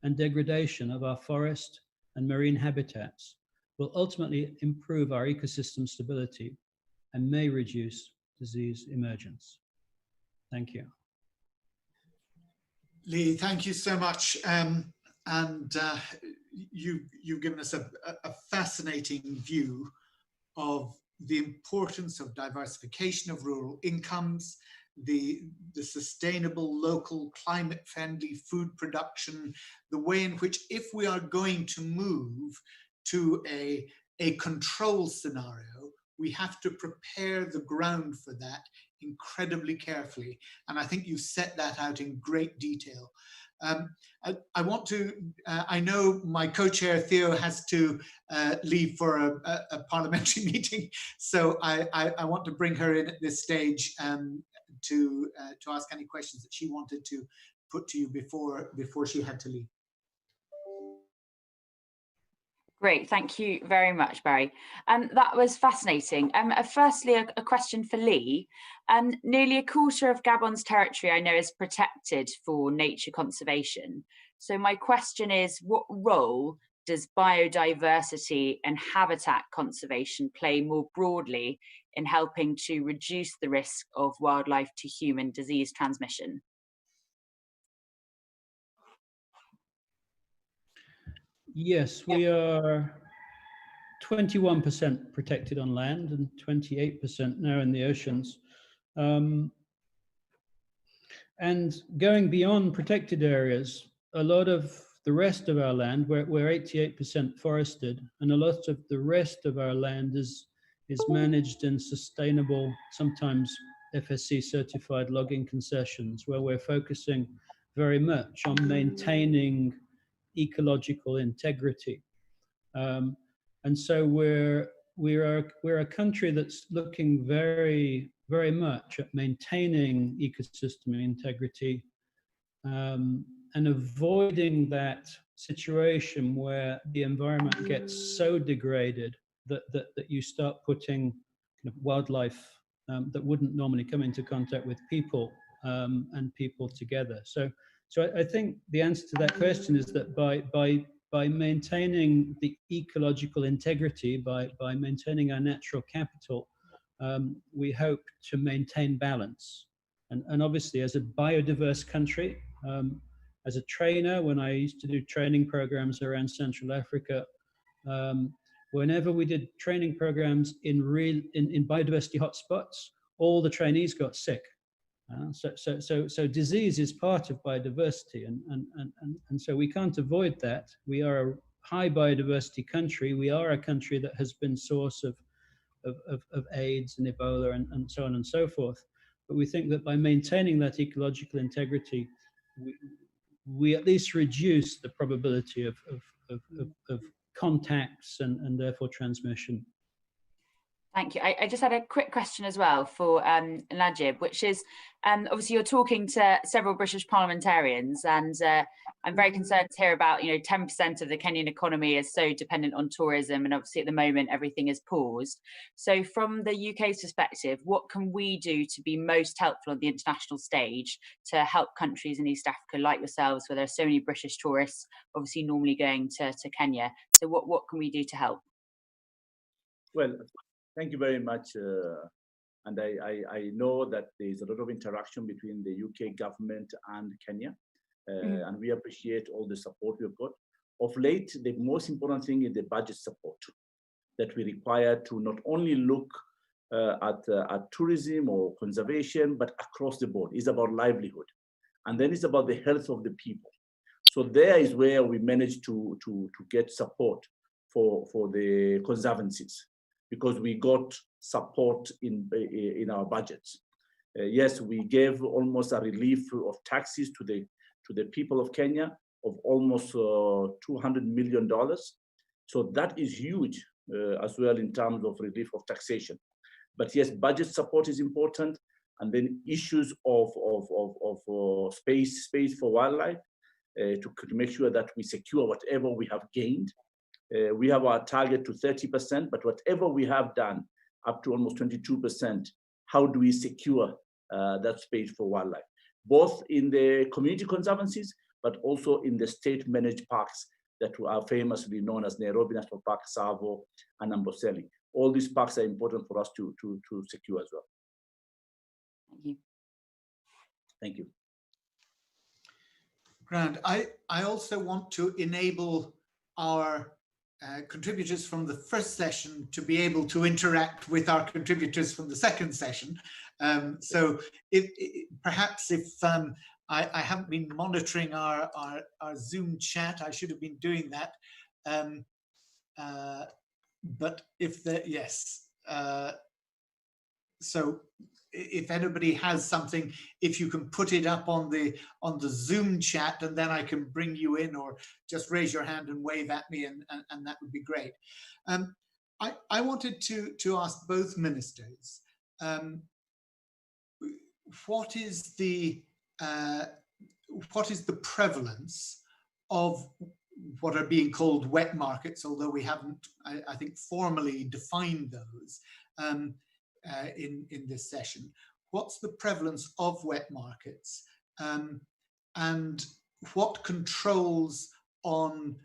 and degradation of our forest and marine habitats will ultimately improve our ecosystem stability and may reduce disease emergence. Thank you. Lee, thank you so much. You've given us a fascinating view of the importance of diversification of rural incomes, the sustainable, local, climate-friendly food production, the way in which, if we are going to move to a control scenario, we have to prepare the ground for that incredibly carefully. And I think you set that out in great detail. I want to, I know my co-chair Theo has to leave for a parliamentary meeting, so I want to bring her in at this stage to ask any questions that she wanted to put to you before she had to leave. Great, thank you very much, Barry. That was fascinating. Firstly, a question for Lee. Nearly a quarter of Gabon's territory, I know, is protected for nature conservation. So my question is, what role does biodiversity and habitat conservation play more broadly in helping to reduce the risk of wildlife to human disease transmission? Yes, we are 21% protected on land and 28% now in the oceans. And going beyond protected areas, a lot of the rest of our land, we're 88% forested, and a lot of the rest of our land is managed in sustainable, sometimes FSC certified logging concessions, where we're focusing very much on maintaining ecological integrity, and so we're a country that's looking very much at maintaining ecosystem integrity and avoiding that situation where the environment gets so degraded that you start putting kind of wildlife that wouldn't normally come into contact with people and people together. So I think the answer to that question is that by maintaining the ecological integrity, by maintaining our natural capital, we hope to maintain balance. And obviously, as a biodiverse country, as a trainer, when I used to do training programs around Central Africa, whenever we did training programs in biodiversity hotspots, all the trainees got sick. So disease is part of biodiversity, and so we can't avoid that. We are a high biodiversity country. We are a country that has been source of AIDS and Ebola and so on and so forth. But we think that by maintaining that ecological integrity, we at least reduce the probability of contacts and therefore transmission. Thank you. I just had a quick question as well for Najib, which is, obviously you're talking to several British parliamentarians, and I'm very concerned to hear about, 10% of the Kenyan economy is so dependent on tourism, and obviously at the moment everything is paused. So from the UK's perspective, what can we do to be most helpful on the international stage to help countries in East Africa like yourselves, where there are so many British tourists obviously normally going to Kenya? So what can we do to help? Well, thank you very much. And I know that there is a lot of interaction between the UK government and Kenya, and we appreciate all the support we've got. Of late, the most important thing is the budget support that we require to not only look at tourism or conservation, but across the board. It's about livelihood. And then it's about the health of the people. So there is where we managed to get support for the conservancies, because we got support in our budgets. Yes, we gave almost a relief of taxes to the people of Kenya of almost $200 million. So that is huge as well in terms of relief of taxation. But yes, budget support is important, and then issues of space for wildlife to make sure that we secure whatever we have gained. We have our target to 30%, but whatever we have done up to almost 22%, how do we secure that space for wildlife, both in the community conservancies, but also in the state-managed parks that are famously known as Nairobi National Park, Tsavo, and Amboseli. All these parks are important for us to secure as well. Thank you. Thank you. Grand. I also want to enable our contributors from the first session to be able to interact with our contributors from the second session. So perhaps if I haven't been monitoring our Zoom chat, I should have been doing that. But if yes, so if anybody has something, if you can put it up on the Zoom chat, and then I can bring you in, or just raise your hand and wave at me, and that would be great. I wanted to ask both ministers, what is the prevalence of what are being called wet markets, although we haven't, I think, formally defined those in this session. What's the prevalence of wet markets, and what controls on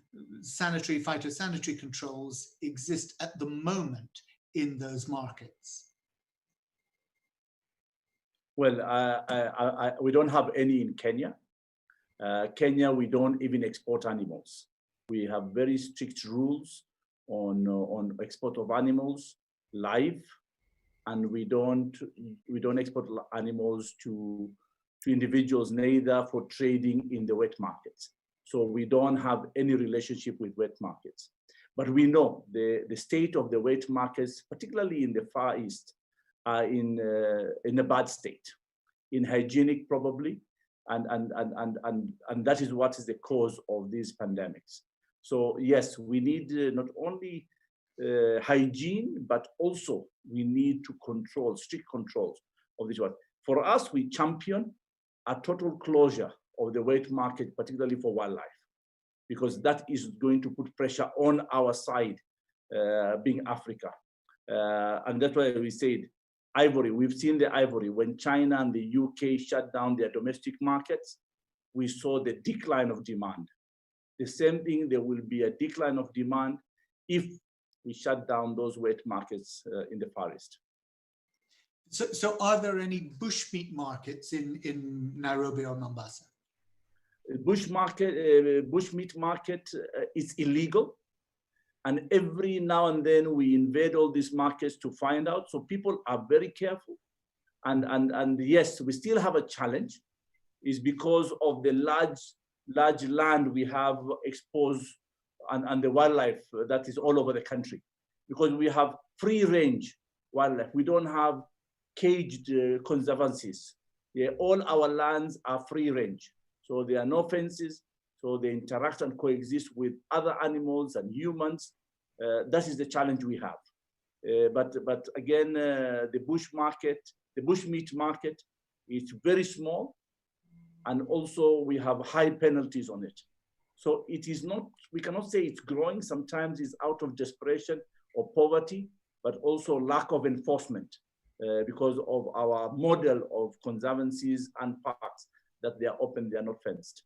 sanitary, phytosanitary controls exist at the moment in those markets? Well, we don't have any in Kenya. Kenya, we don't even export animals. We have very strict rules on export of animals live, and we don't export animals to individuals, neither for trading in the wet markets. So we don't have any relationship with wet markets. But we know the state of the wet markets, particularly in the Far East, are in a bad state, unhygienic probably, and that is what is the cause of these pandemics. So yes, we need not only hygiene, but also we need to control, strict controls of this one. For us, we champion a total closure of the wet market, particularly for wildlife, because that is going to put pressure on our side, being Africa. And that's why we said ivory. We've seen the ivory. When China and the UK shut down their domestic markets, we saw the decline of demand. The same thing, there will be a decline of demand if we shut down those wet markets in the Far East. So are there any bushmeat markets in Nairobi or Mombasa? Bushmeat market is illegal. And every now and then we invade all these markets to find out. So people are very careful. And yes, we still have a challenge. It's because of the large land we have exposed and the wildlife that is all over the country. Because we have free range wildlife. We don't have caged conservancies. Yeah, all our lands are free range. So there are no fences. So they interact and coexist with other animals and humans. That is the challenge we have. But again, the bushmeat market is very small, and also we have high penalties on it. So it is not, we cannot say it's growing. Sometimes it's out of desperation or poverty, but also lack of enforcement because of our model of conservancies and parks, that they are open, they are not fenced.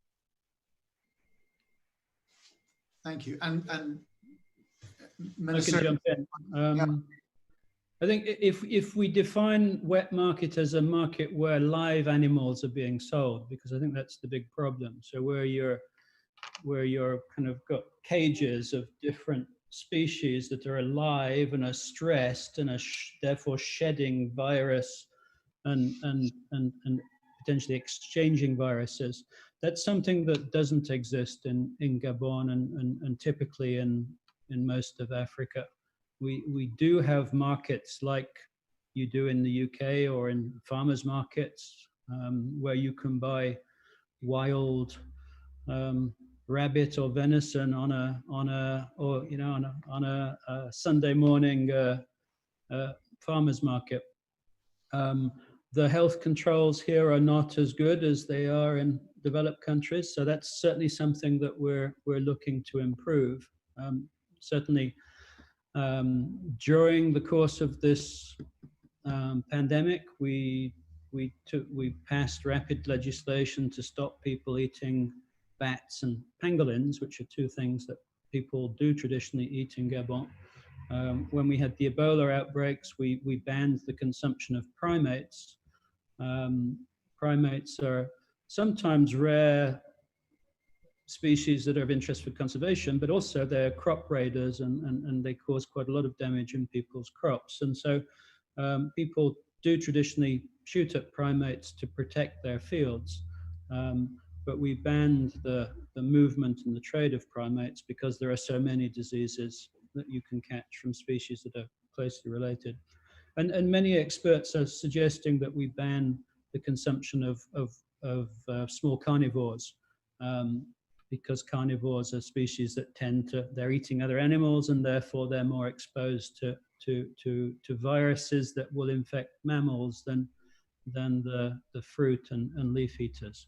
Thank you. And I can jump in. Yeah. I think if we define wet market as a market where live animals are being sold, because I think that's the big problem. So where you're kind of got cages of different species that are alive and are stressed and are therefore shedding virus and potentially exchanging viruses. That's something that doesn't exist in Gabon and typically in most of Africa. We do have markets like you do in the UK or in farmers markets where you can buy wild rabbit or venison on a Sunday morning farmers market. The health controls here are not as good as they are in developed countries, so that's certainly something that we're looking to improve. Certainly, during the course of this pandemic, we passed rapid legislation to stop people eating bats and pangolins, which are two things that people do traditionally eat in Gabon. When we had the Ebola outbreaks, we banned the consumption of primates. Primates are sometimes rare species that are of interest for conservation, but also they're crop raiders and they cause quite a lot of damage in people's crops. And so people do traditionally shoot at primates to protect their fields. But we banned the movement and the trade of primates because there are so many diseases that you can catch from species that are closely related. And many experts are suggesting that we ban the consumption of small carnivores because carnivores are species that they're eating other animals and therefore they're more exposed to viruses that will infect mammals than the fruit and leaf eaters.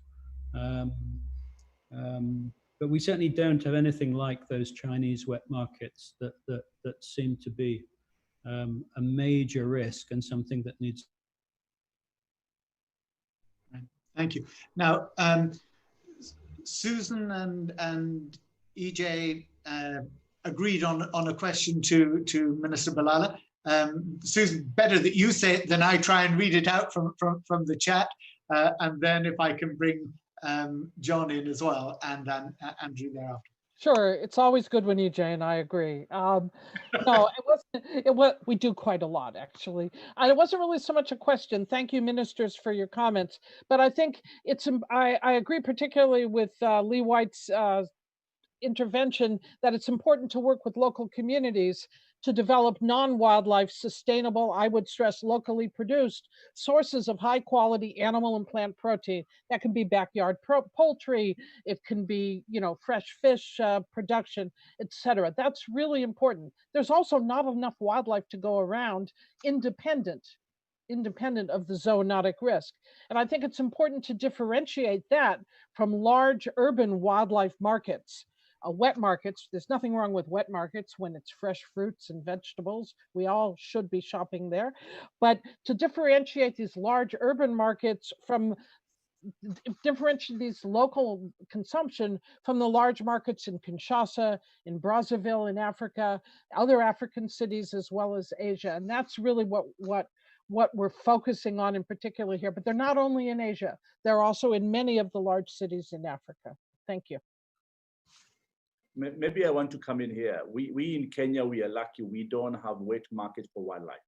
But we certainly don't have anything like those Chinese wet markets that seem to be a major risk and something that needs. Thank you. Now, Susan and EJ agreed on a question to Minister Balala. Susan, better that you say it than I try and read it out from the chat. And then if I can bring John in as well, and then Andrew thereafter. Sure, it's always good when EJ and I agree. No, we do quite a lot, actually. It wasn't really so much a question. Thank you, ministers, for your comments. But I think I agree particularly with Lee White's intervention that it's important to work with local communities to develop non-wildlife sustainable, I would stress locally produced, sources of high quality animal and plant protein. That can be backyard poultry, it can be, fresh fish production, etc. That's really important. There's also not enough wildlife to go around independent of the zoonotic risk. And I think it's important to differentiate that from large urban wildlife markets. Wet markets, there's nothing wrong with wet markets when it's fresh fruits and vegetables. We all should be shopping there. But to differentiate these large urban markets differentiate these local consumption from the large markets in Kinshasa, in Brazzaville, in Africa, other African cities, as well as Asia. And that's really what we're focusing on in particular here. But they're not only in Asia, they're also in many of the large cities in Africa. Thank you. Maybe I want to come in here. We in Kenya, we are lucky. We don't have wet markets for wildlife.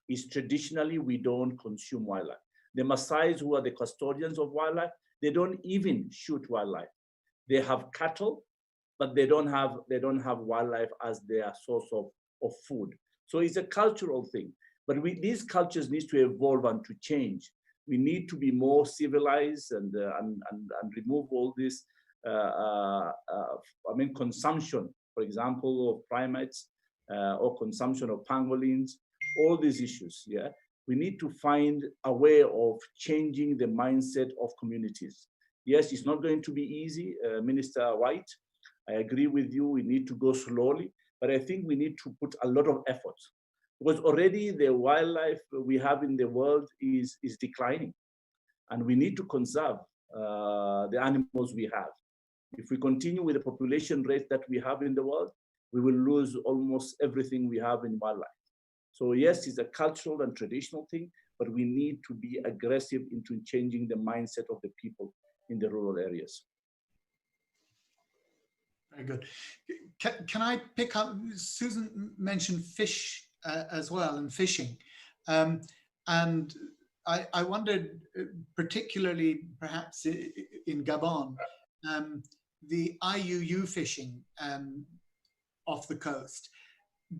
It's traditionally, we don't consume wildlife. The Maasais, who are the custodians of wildlife, they don't even shoot wildlife. They have cattle, but they don't have wildlife as their source of food. So it's a cultural thing. But these cultures need to evolve and to change. We need to be more civilized and remove all this consumption, for example, of primates or consumption of pangolins, all these issues. Yeah, we need to find a way of changing the mindset of communities. Yes, it's not going to be easy, Minister White. I agree with you. We need to go slowly, but I think we need to put a lot of effort because already the wildlife we have in the world is declining, and we need to conserve the animals we have. If we continue with the population rate that we have in the world, we will lose almost everything we have in wildlife. So yes, it's a cultural and traditional thing, but we need to be aggressive into changing the mindset of the people in the rural areas. Very good. Can I pick up, Susan mentioned fish as well, and fishing. And I wondered, particularly perhaps in Gabon, the IUU fishing off the coast.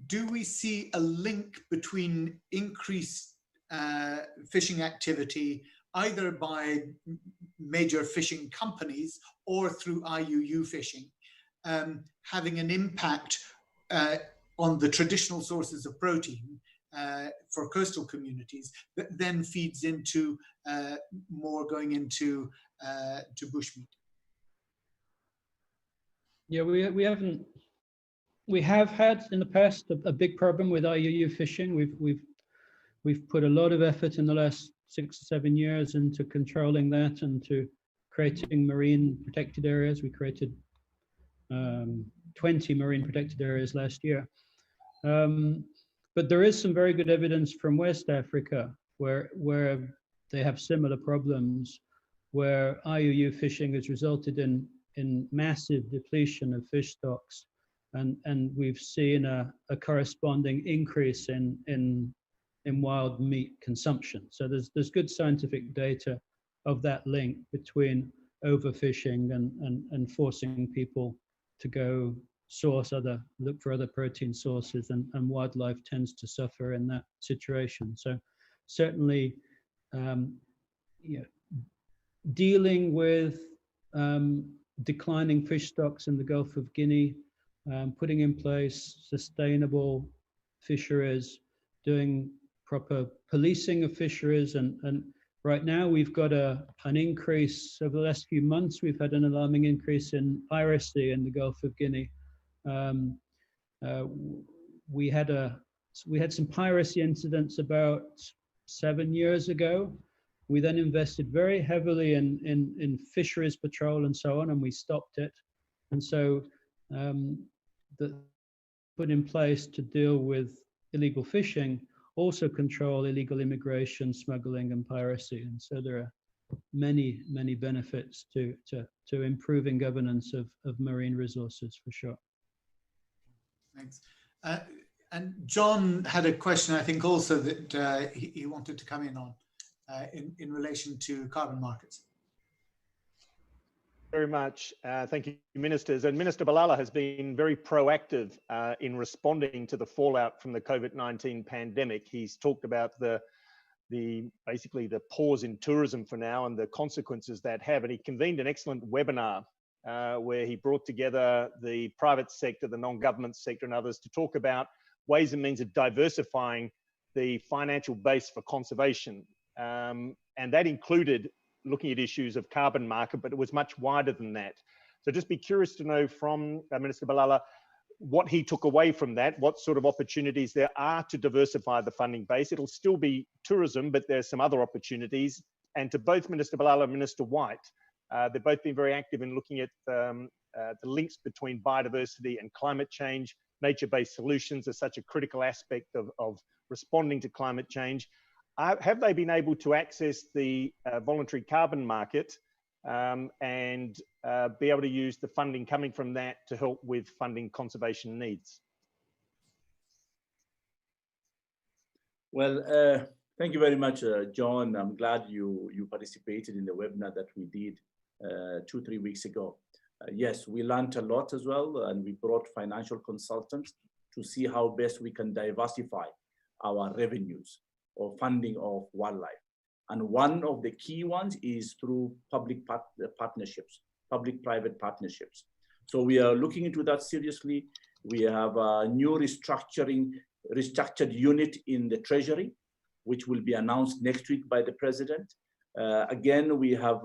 Do we see a link between increased fishing activity, either by major fishing companies or through IUU fishing, having an impact on the traditional sources of protein for coastal communities that then feeds into more going into to bushmeat? Yeah, we have had in the past a big problem with IUU fishing. We've put a lot of effort in the last 6 or 7 years into controlling that and to creating marine protected areas. We created 20 marine protected areas last year. But there is some very good evidence from West Africa where they have similar problems, where IUU fishing has resulted in massive depletion of fish stocks, and we've seen a corresponding increase in wild meat consumption. So there's good scientific data of that link between overfishing and forcing people to go look for other protein sources, and wildlife tends to suffer in that situation. So certainly, dealing with declining fish stocks in the Gulf of Guinea, putting in place sustainable fisheries, doing proper policing of fisheries, and right now we've got an increase over the last few months. We've had an alarming increase in piracy in the Gulf of Guinea. We had some piracy incidents about 7 years ago. We then invested very heavily in fisheries patrol and so on, and we stopped it. And so put in place to deal with illegal fishing, also control illegal immigration, smuggling, and piracy. And so there are many, many benefits to improving governance of marine resources, for sure. Thanks. And John had a question, I think, also that he wanted to come in on in relation to carbon markets. Very much. Thank you, Ministers. And Minister Balala has been very proactive in responding to the fallout from the COVID-19 pandemic. He's talked about basically the pause in tourism for now and the consequences that have. And he convened an excellent webinar where he brought together the private sector, the non-government sector, and others to talk about ways and means of diversifying the financial base for conservation. And that included looking at issues of carbon market, but it was much wider than that. So just be curious to know from Minister Balala what he took away from that, what sort of opportunities there are to diversify the funding base. It'll still be tourism, but there's some other opportunities. And to both Minister Balala and Minister White, they've both been very active in looking at the links between biodiversity and climate change. Nature-based solutions are such a critical aspect of responding to climate change. Have they been able to access the voluntary carbon market and be able to use the funding coming from that to help with funding conservation needs? Well, thank you very much, John. I'm glad you participated in the webinar that we did 2-3 weeks ago. Yes, we learned a lot as well, and we brought financial consultants to see how best we can diversify our revenues or funding of wildlife. And one of the key ones is through public partnerships, public-private partnerships. So we are looking into that seriously. We have a new restructured unit in the Treasury, which will be announced next week by the President. Again, we have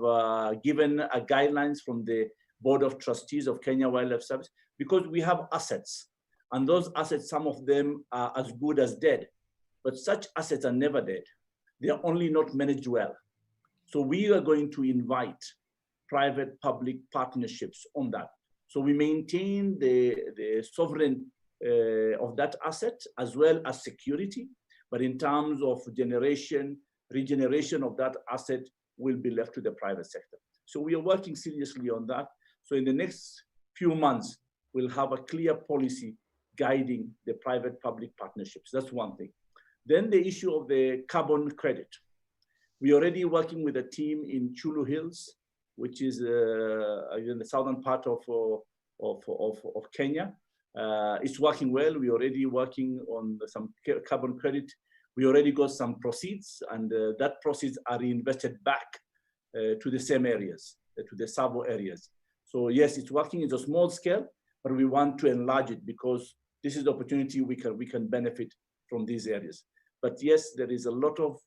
given guidelines from the Board of Trustees of Kenya Wildlife Service, because we have assets, and those assets, some of them are as good as dead. But such assets are never dead. They are only not managed well. So we are going to invite private-public partnerships on that. So we maintain the sovereign of that asset as well as security. But in terms of regeneration of that asset will be left to the private sector. So we are working seriously on that. So in the next few months, we'll have a clear policy guiding the private-public partnerships. That's one thing. Then the issue of the carbon credit. We're already working with a team in Chulu Hills, which is in the southern part of Kenya. It's working well. We're already working on some carbon credit. We already got some proceeds, and that proceeds are reinvested back to the same areas, to the Savo areas. So yes, it's working. It's a small scale, but we want to enlarge it because this is the opportunity we can benefit from these areas. But yes, there is a lot of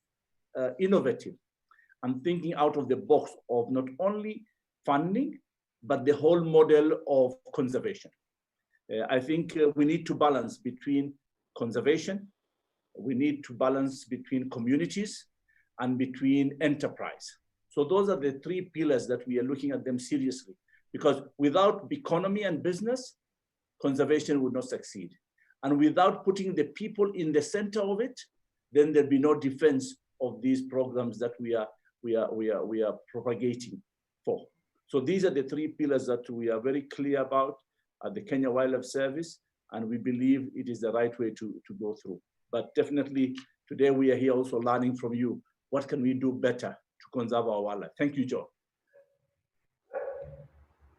innovative and thinking out of the box of not only funding, but the whole model of conservation. I think we need to balance between conservation, we need to balance between communities and between enterprise. So those are the three pillars that we are looking at them seriously, because without economy and business, conservation would not succeed. And without putting the people in the center of it, then there'll be no defense of these programs that we are propagating for. So these are the three pillars that we are very clear about at the Kenya Wildlife Service, and we believe it is the right way to go through. But definitely today we are here also learning from you. What can we do better to conserve our wildlife? Thank you, Joe.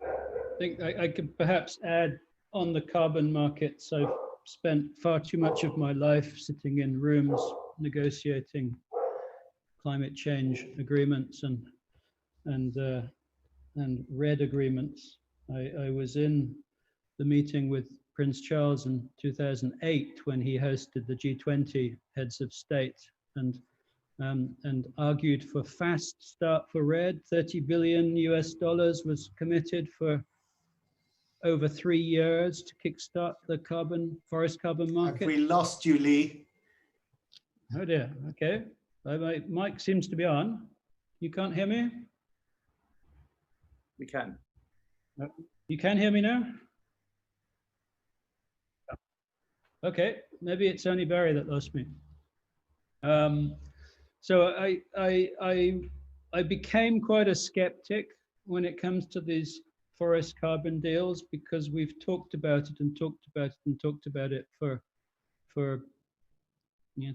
I think I could perhaps add on the carbon markets. I've spent far too much of my life sitting in rooms negotiating climate change agreements and RED agreements. I was in the meeting with Prince Charles in 2008 when he hosted the G20 heads of state and argued for fast start for RED. $30 billion was committed for over 3 years to kickstart the forest carbon market. Have we lost you, Lee? Oh dear, okay. My mic seems to be on. You can't hear me? We can. You can hear me now? Okay, maybe it's only Barry that lost me. So I became quite a skeptic when it comes to these forest carbon deals, because we've talked about it and talked about it and talked about it for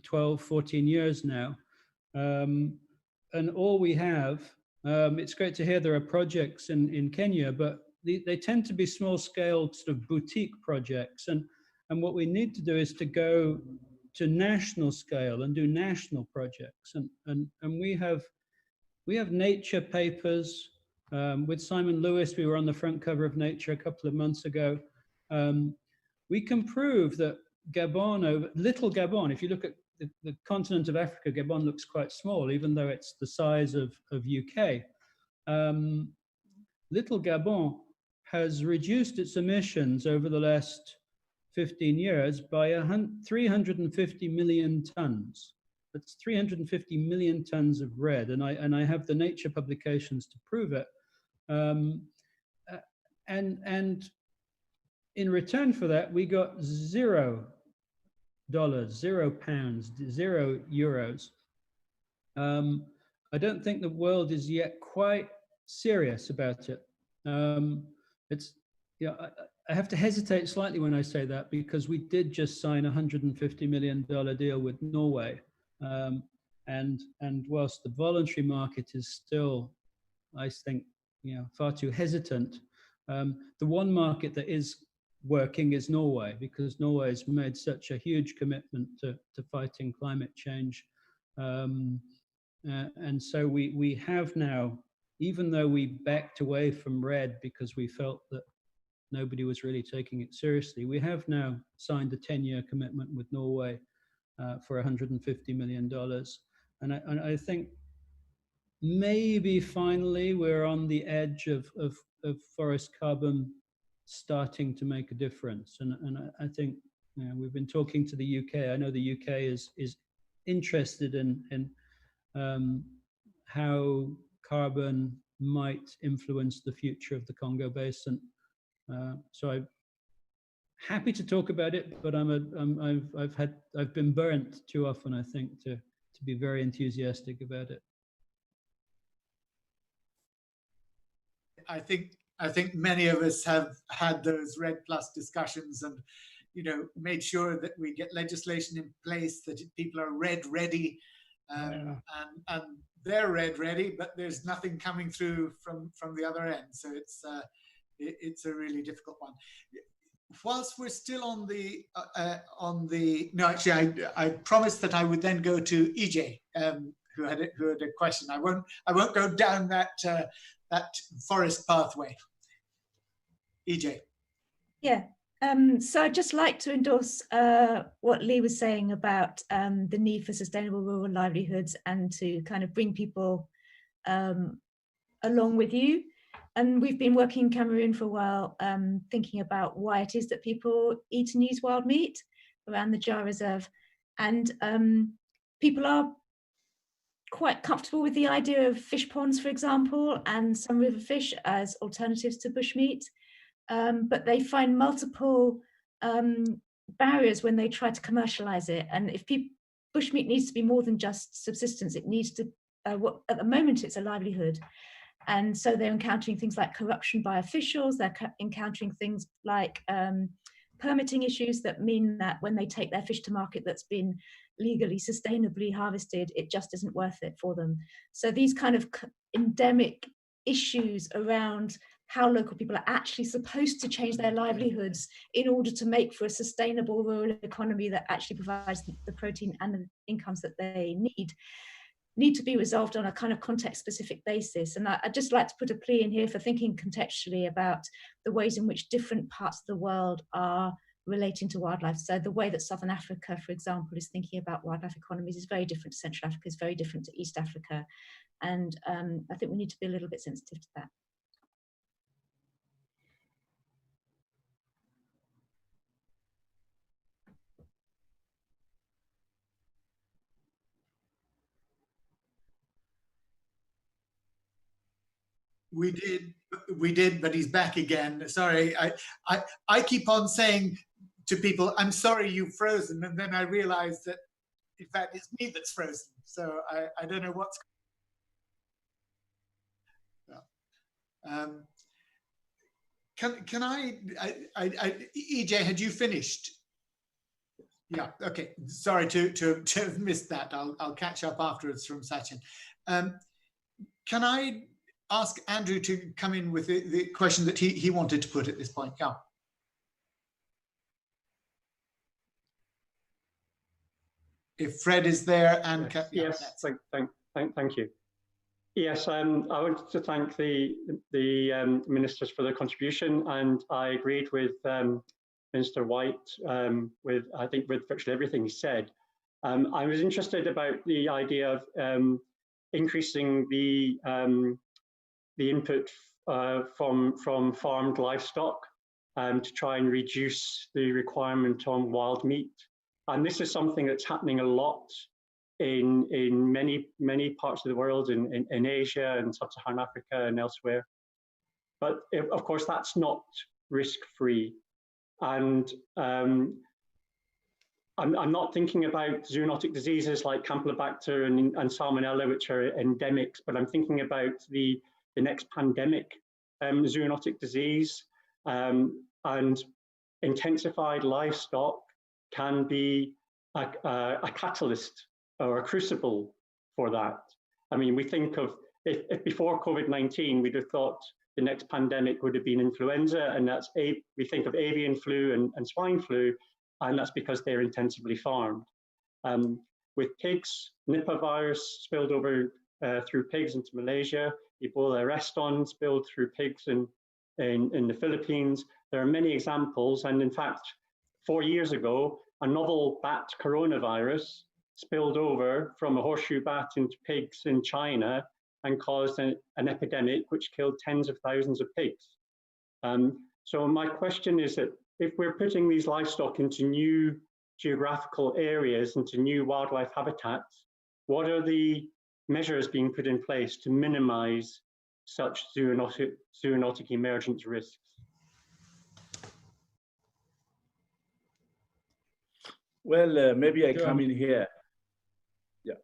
12, 14 years now. And all we have, it's great to hear there are projects in Kenya, but they tend to be small scale sort of boutique projects. And what we need to do is to go to national scale and do national projects. And we have Nature papers. With Simon Lewis, we were on the front cover of Nature a couple of months ago. We can prove that Gabon, little Gabon, if you look at the continent of Africa, Gabon looks quite small, even though it's the size of UK. Little Gabon has reduced its emissions over the last 15 years by 350 million tons. That's 350 million tons of RED, and I have the Nature publications to prove it. And in return for that, we got $0, £0, €0. I don't think the world is yet quite serious about it. I have to hesitate slightly when I say that, because we did just sign a $150 million deal with Norway. And whilst the voluntary market is still, I think, far too hesitant, the one market that is working is Norway, because Norway has made such a huge commitment to fighting climate change. And so we have now, even though we backed away from RED because we felt that nobody was really taking it seriously, we have now signed a 10-year commitment with Norway for $150 million. And I think maybe finally we're on the edge of forest carbon starting to make a difference. And I think we've been talking to the UK. I know the UK is interested in how carbon might influence the future of the Congo Basin. So I'm happy to talk about it, but I've been burnt too often, I think, to be very enthusiastic about it. I think I think many of us have had those REDD+ discussions and, you know, made sure that we get legislation in place, that people are REDD ready, and they're REDD ready, but there's nothing coming through from the other end. So it's a really difficult one. Whilst we're still on the no, actually, I promised that I would then go to EJ, who had a question. I won't go down that forest pathway. EJ. Yeah. So I'd just like to endorse what Lee was saying about the need for sustainable rural livelihoods and to kind of bring people along with you. And we've been working in Cameroon for a while, thinking about why it is that people eat and use wild meat around the Jar Reserve. And people are quite comfortable with the idea of fish ponds, for example, and some river fish as alternatives to bushmeat. But they find multiple barriers when they try to commercialize it. And if bushmeat needs to be more than just subsistence, it needs to, at the moment, it's a livelihood. And so they're encountering things like corruption by officials, they're encountering things like permitting issues that mean that when they take their fish to market that's been legally, sustainably harvested, it just isn't worth it for them. So these kind of endemic issues around how local people are actually supposed to change their livelihoods in order to make for a sustainable rural economy that actually provides the protein and the incomes that they need to be resolved on a kind of context-specific basis. And I'd just like to put a plea in here for thinking contextually about the ways in which different parts of the world are relating to wildlife. So the way that Southern Africa, for example, is thinking about wildlife economies is very different to Central Africa, is very different to East Africa. And I think we need to be a little bit sensitive to that. We did, but he's back again. Sorry, I keep on saying to people, I'm sorry you've frozen, and then I realize that, in fact, it's me that's frozen. So I don't know what's. Can I EJ, had you finished? Yeah. Okay. Sorry to have missed that. I'll catch up afterwards from Sachin. Can I ask Andrew to come in with the question that he wanted to put at this point? Yeah. If Fred is there and yes, thank you. Yes, I want to thank the ministers for their contribution, and I agreed with Minister White with virtually everything he said. I was interested about the idea of increasing the input from farmed livestock to try and reduce the requirement on wild meat. And this is something that's happening a lot in many parts of the world, in Asia and Sub-Saharan Africa and elsewhere. But of course, that's not risk-free. And I'm not thinking about zoonotic diseases like Campylobacter and Salmonella, which are endemics, but I'm thinking about the next pandemic zoonotic disease, and intensified livestock can be a catalyst or a crucible for that. I mean, we think of, if before COVID-19, we'd have thought the next pandemic would have been influenza, and we think of avian flu and swine flu, and that's because they're intensively farmed. With pigs, Nipah virus spilled over through pigs into Malaysia, Ebola Reston spilled through pigs in the Philippines. There are many examples, and in fact, 4 years ago, a novel bat coronavirus spilled over from a horseshoe bat into pigs in China and caused an epidemic which killed tens of thousands of pigs. So my question is that if we're putting these livestock into new geographical areas, into new wildlife habitats, what are the measures being put in place to minimize such zoonotic emergence risks? Well, maybe I come in here. Yeah.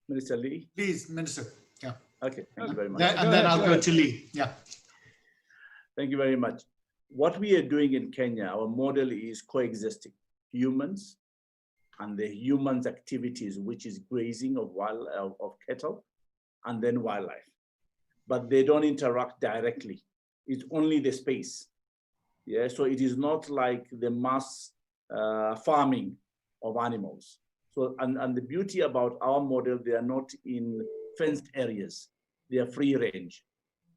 Minister Lee? Please, Minister. Yeah. Okay, thank you very much. And then I'll go to Lee. Yeah. Thank you very much. What we are doing in Kenya, our model is coexisting humans and the humans' activities, which is grazing of cattle, and then wildlife. But they don't interact directly. It's only the space. Yeah, so it is not like the mass farming of animals. So, and the beauty about our model, they are not in fenced areas. They are free range.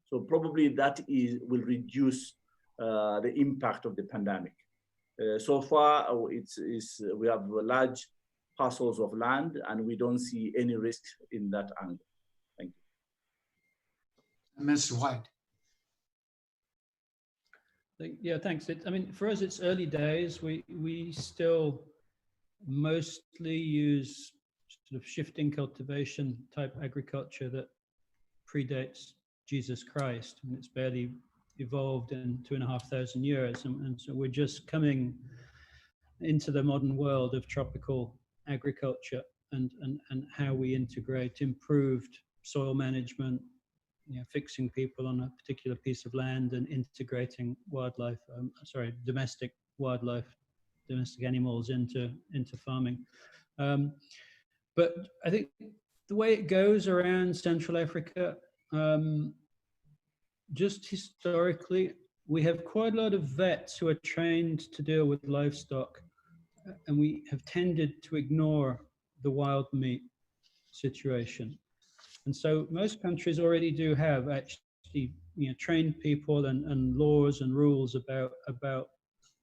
So probably that will reduce the impact of the pandemic. So far, we have large parcels of land and we don't see any risk in that angle. Thank you. Mr. White. Yeah, thanks. I mean, for us, it's early days. We still mostly use sort of shifting cultivation type agriculture that predates Jesus Christ, and it's barely evolved in 2,500 years. And so we're just coming into the modern world of tropical agriculture and how we integrate improved soil management, fixing people on a particular piece of land and integrating wildlife, domestic wildlife, domestic animals into farming. But I think the way it goes around Central Africa, just historically, we have quite a lot of vets who are trained to deal with livestock, and we have tended to ignore the wild meat situation. And so most countries already do have actually trained people and laws and rules about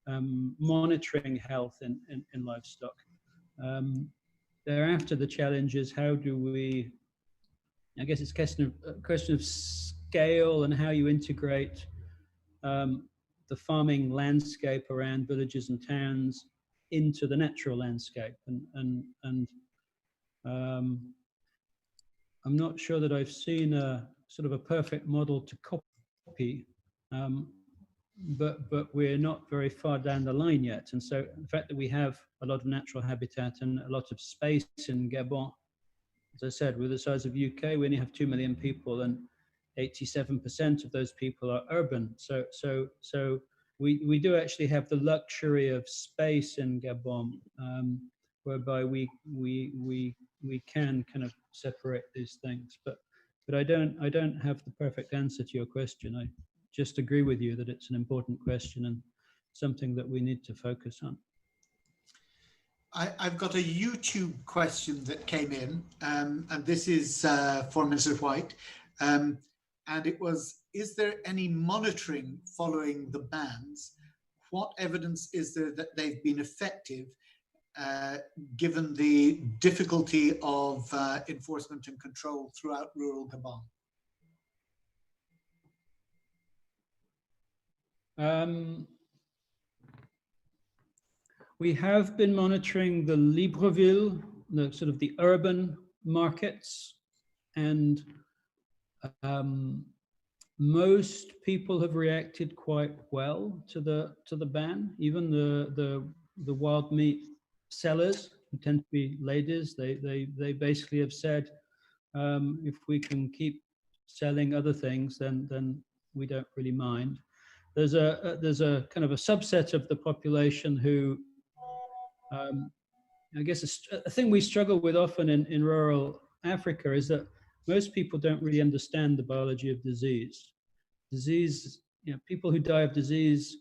monitoring health in livestock. Thereafter, the challenge is how do we, I guess it's a question of scale and how you integrate the farming landscape around villages and towns into the natural landscape. And I'm not sure that I've seen a sort of a perfect model to copy, but we're not very far down the line yet. And so the fact that we have a lot of natural habitat and a lot of space in Gabon, as I said, with the size of UK, we only have 2 million people and 87% of those people are urban. So we do actually have the luxury of space in Gabon, whereby we can kind of separate these things. But I don't have the perfect answer to your question. I just agree with you that it's an important question and something that we need to focus on. I've got a YouTube question that came in, and this is for Mr. White. And it was, is there any monitoring following the bans? What evidence is there that they've been effective, given the difficulty of enforcement and control throughout rural Gabon? We have been monitoring the Libreville, the sort of the urban markets, and most people have reacted quite well to the ban. Even the wild meat sellers, who tend to be ladies, they basically have said, if we can keep selling other things, then we don't really mind. There's a kind of a subset of the population who, I guess a thing we struggle with often in rural Africa is that most people don't really understand the biology of disease. Disease, people who die of disease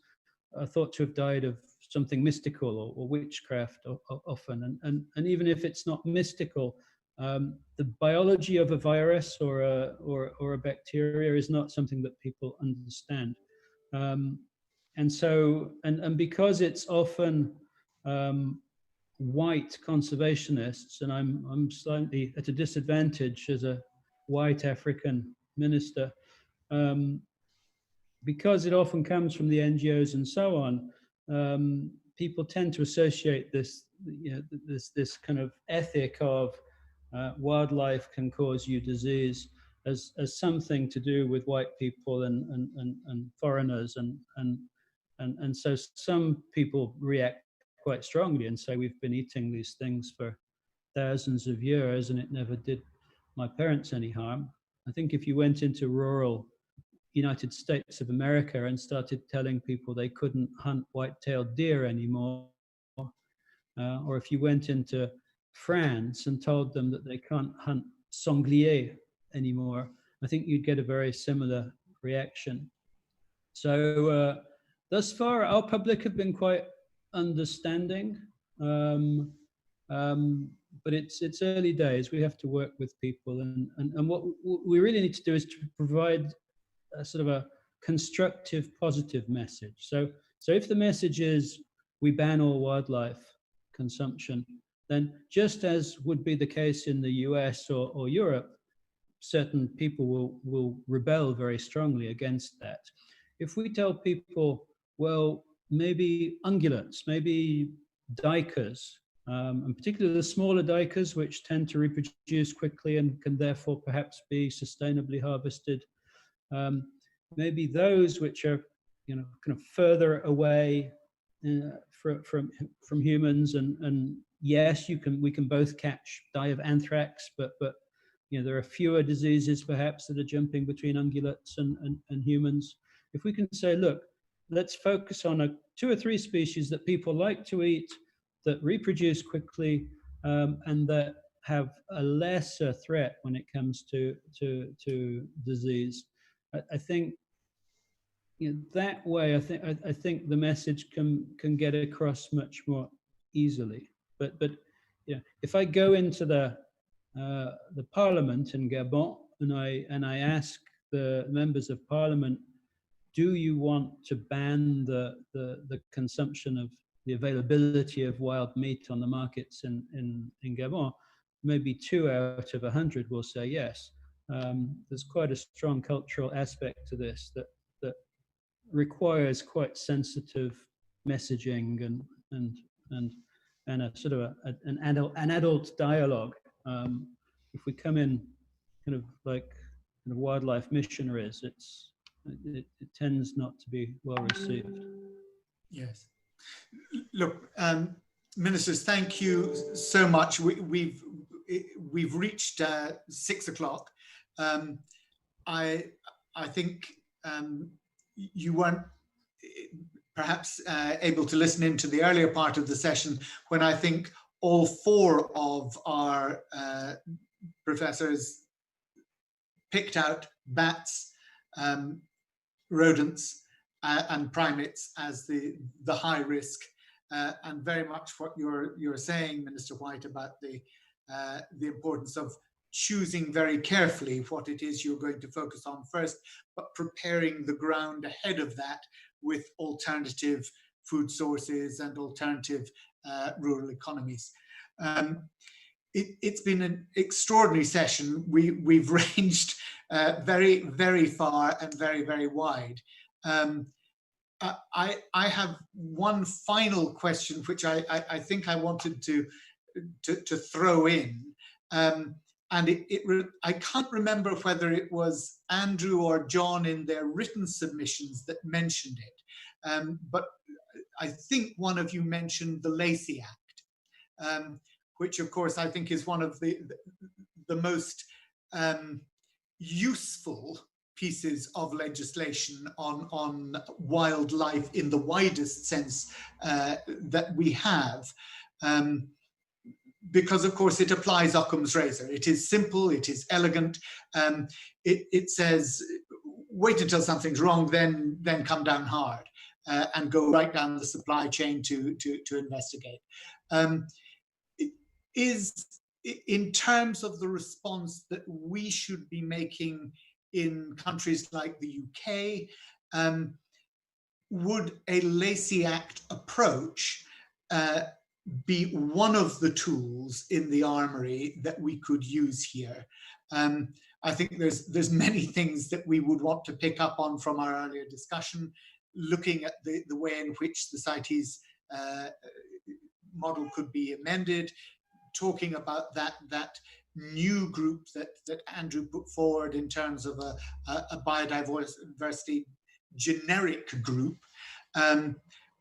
are thought to have died of something mystical or witchcraft often. And even if it's not mystical, the biology of a virus or a bacteria is not something that people understand. And so, and because it's often white conservationists, and I'm slightly at a disadvantage as a white African minister, because it often comes from the NGOs and so on, people tend to associate this kind of ethic of wildlife can cause you disease as something to do with white people and foreigners, and so some people react quite strongly and say we've been eating these things for thousands of years and it never did my parents any harm. I think if you went into rural United States of America and started telling people they couldn't hunt white-tailed deer anymore, or if you went into France and told them that they can't hunt sanglier anymore, I think you'd get a very similar reaction. So thus far, our public have been quite understanding, but it's early days. We have to work with people, and what we really need to do is to provide a sort of a constructive, positive message. So if the message is we ban all wildlife consumption, then just as would be the case in the US or Europe, certain people will rebel very strongly against that. If we tell people, well, maybe ungulates, maybe duikers, and particularly the smaller duikers, which tend to reproduce quickly and can therefore perhaps be sustainably harvested, maybe those which are, kind of further away from humans, and yes, we can both die of anthrax, but there are fewer diseases perhaps that are jumping between ungulates and humans. If we can say, look, let's focus on 2 or 3 species that people like to eat, that reproduce quickly, and that have a lesser threat when it comes to disease. I think that way, I think the message can get across much more easily. But if I go into the Parliament in Gabon and I ask the members of Parliament, do you want to ban the consumption of the availability of wild meat on the markets in Gabon? Maybe 2 out of 100 will say yes. There's quite a strong cultural aspect to this that requires quite sensitive messaging and a sort of an adult dialogue. If we come in kind of like wildlife missionaries, it tends not to be well received. Yes. Look, ministers, thank you so much. We've reached 6 o'clock. I think you weren't perhaps able to listen into the earlier part of the session when I think all 4 of our professors picked out bats, rodents, and primates as the high risk, and very much what you're saying, Minister White, about the importance of choosing very carefully what it is you're going to focus on first, but preparing the ground ahead of that with alternative food sources and alternative rural economies. It's been an extraordinary session. We've ranged very, very far and very, very wide. I have one final question, which I think I wanted to throw in. And I can't remember whether it was Andrew or John in their written submissions that mentioned it, but I think one of you mentioned the Lacey Act, which of course I think is one of the most useful pieces of legislation on wildlife in the widest sense that we have. Because of course it applies Occam's razor. It is simple, it is elegant. It says, wait until something's wrong, then come down hard and go right down the supply chain to investigate. In terms of the response that we should be making in countries like the UK, would a Lacey Act approach be one of the tools in the armory that we could use here? I think there's many things that we would want to pick up on from our earlier discussion, looking at the way in which the CITES model could be amended, talking about that new group that Andrew put forward in terms of a biodiversity generic group.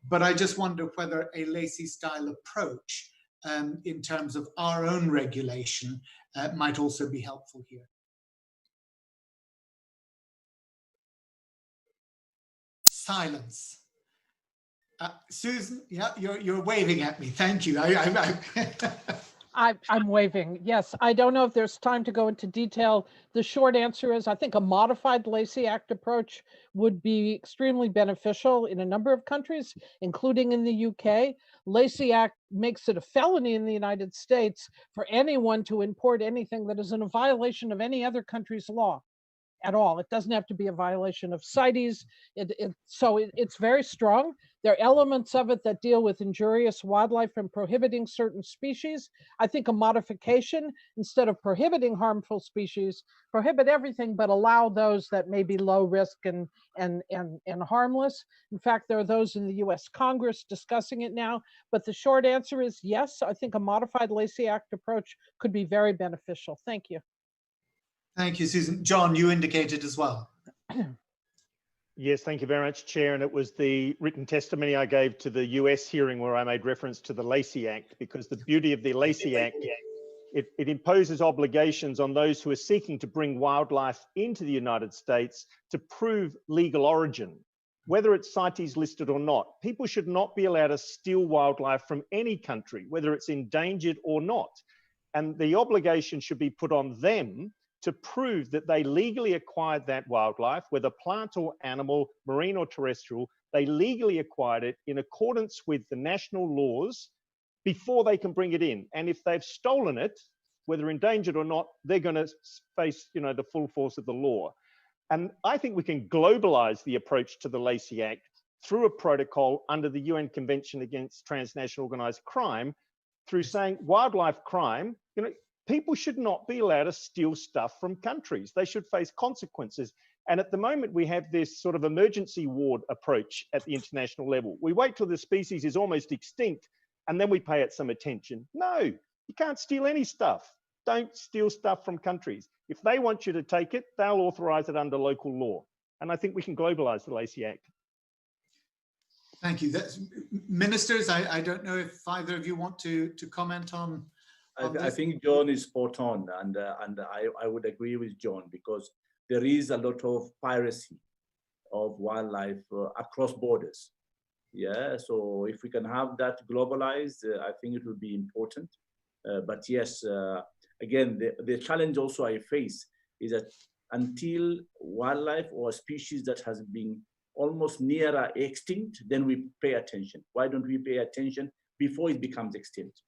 But I just wonder whether a Lacey-style approach in terms of our own regulation might also be helpful here. silence. Susan, yeah, you're waving at me. Thank you. I'm waving. Yes, I don't know if there's time to go into detail. The short answer is I think a modified Lacey Act approach would be extremely beneficial in a number of countries, including in the UK. Lacey Act makes it a felony in the United States for anyone to import anything that is in a violation of any other country's law at all. It doesn't have to be a violation of CITES. So it's very strong. There are elements of it that deal with injurious wildlife and prohibiting certain species. I think a modification, instead of prohibiting harmful species, prohibit everything but allow those that may be low risk and harmless. In fact, there are those in the US Congress discussing it now. But the short answer is yes, I think a modified Lacey Act approach could be very beneficial. Thank you. Thank you, Susan. John, you indicated as well. Yes, thank you very much, Chair. And it was the written testimony I gave to the US hearing where I made reference to the Lacey Act, because the beauty of the Lacey Act, it imposes obligations on those who are seeking to bring wildlife into the United States to prove legal origin, whether it's CITES listed or not. People should not be allowed to steal wildlife from any country, whether it's endangered or not. And the obligation should be put on them to prove that they legally acquired that wildlife, whether plant or animal, marine or terrestrial, they legally acquired it in accordance with the national laws before they can bring it in. And if they've stolen it, whether endangered or not, they're going to face, the full force of the law. And I think we can globalize the approach to the Lacey Act through a protocol under the UN Convention Against Transnational Organized Crime, through saying wildlife crime, people should not be allowed to steal stuff from countries. They should face consequences. And at the moment, we have this sort of emergency ward approach at the international level. We wait till the species is almost extinct, and then we pay it some attention. No, you can't steal any stuff. Don't steal stuff from countries. If they want you to take it, they'll authorize it under local law. And I think we can globalize the Lacey Act. Thank you. Ministers, I don't know if either of you want to comment on I think John is spot on, and I would agree with John, because there is a lot of piracy of wildlife across borders. Yeah, so if we can have that globalized, I think it will be important. But yes, again, the challenge also I face is that until wildlife or species that has been almost near extinct, then we pay attention. Why don't we pay attention before it becomes extinct?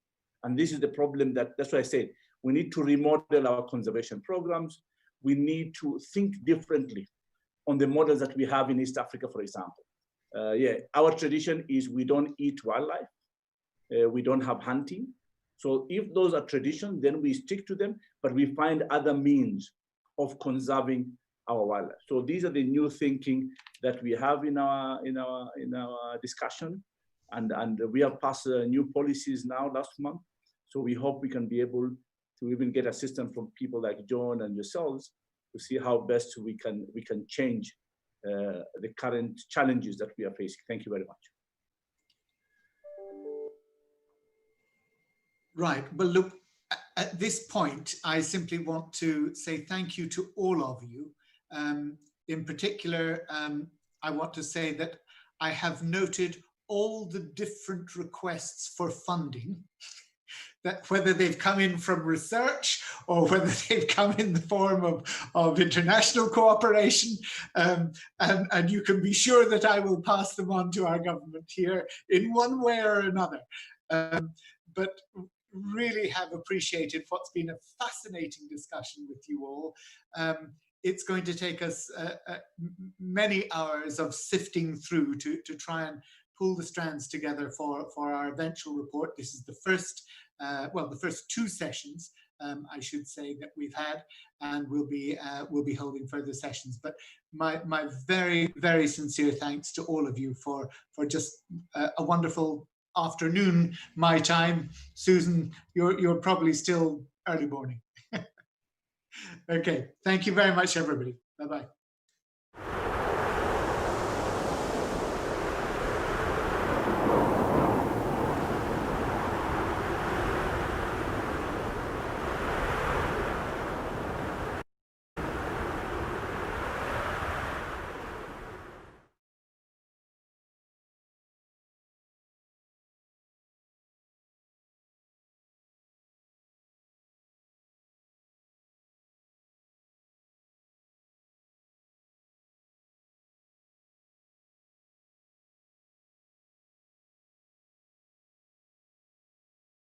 And this is the problem that's why I said, we need to remodel our conservation programs. We need to think differently on the models that we have in East Africa, for example. Our tradition is we don't eat wildlife. We don't have hunting. So if those are traditions, then we stick to them, but we find other means of conserving our wildlife. So these are the new thinking that we have in our discussion. And we have passed new policies now last month. So we hope we can be able to even get assistance from people like John and yourselves to see how best we can change the current challenges that we are facing. Thank you very much. Right. Well, look, at this point, I simply want to say thank you to all of you. In particular, I want to say that I have noted all the different requests for funding, that whether they've come in from research or whether they've come in the form of international cooperation, and you can be sure that I will pass them on to our government here in one way or another. But really have appreciated what's been a fascinating discussion with you all. It's going to take us many hours of sifting through to try and pull the strands together for our eventual report. This is the first, the first two sessions, I should say, that we've had, and we'll be holding further sessions. But my very, very sincere thanks to all of you for just a wonderful afternoon, my time. Susan, you're probably still early morning. Okay, thank you very much, everybody. Bye-bye.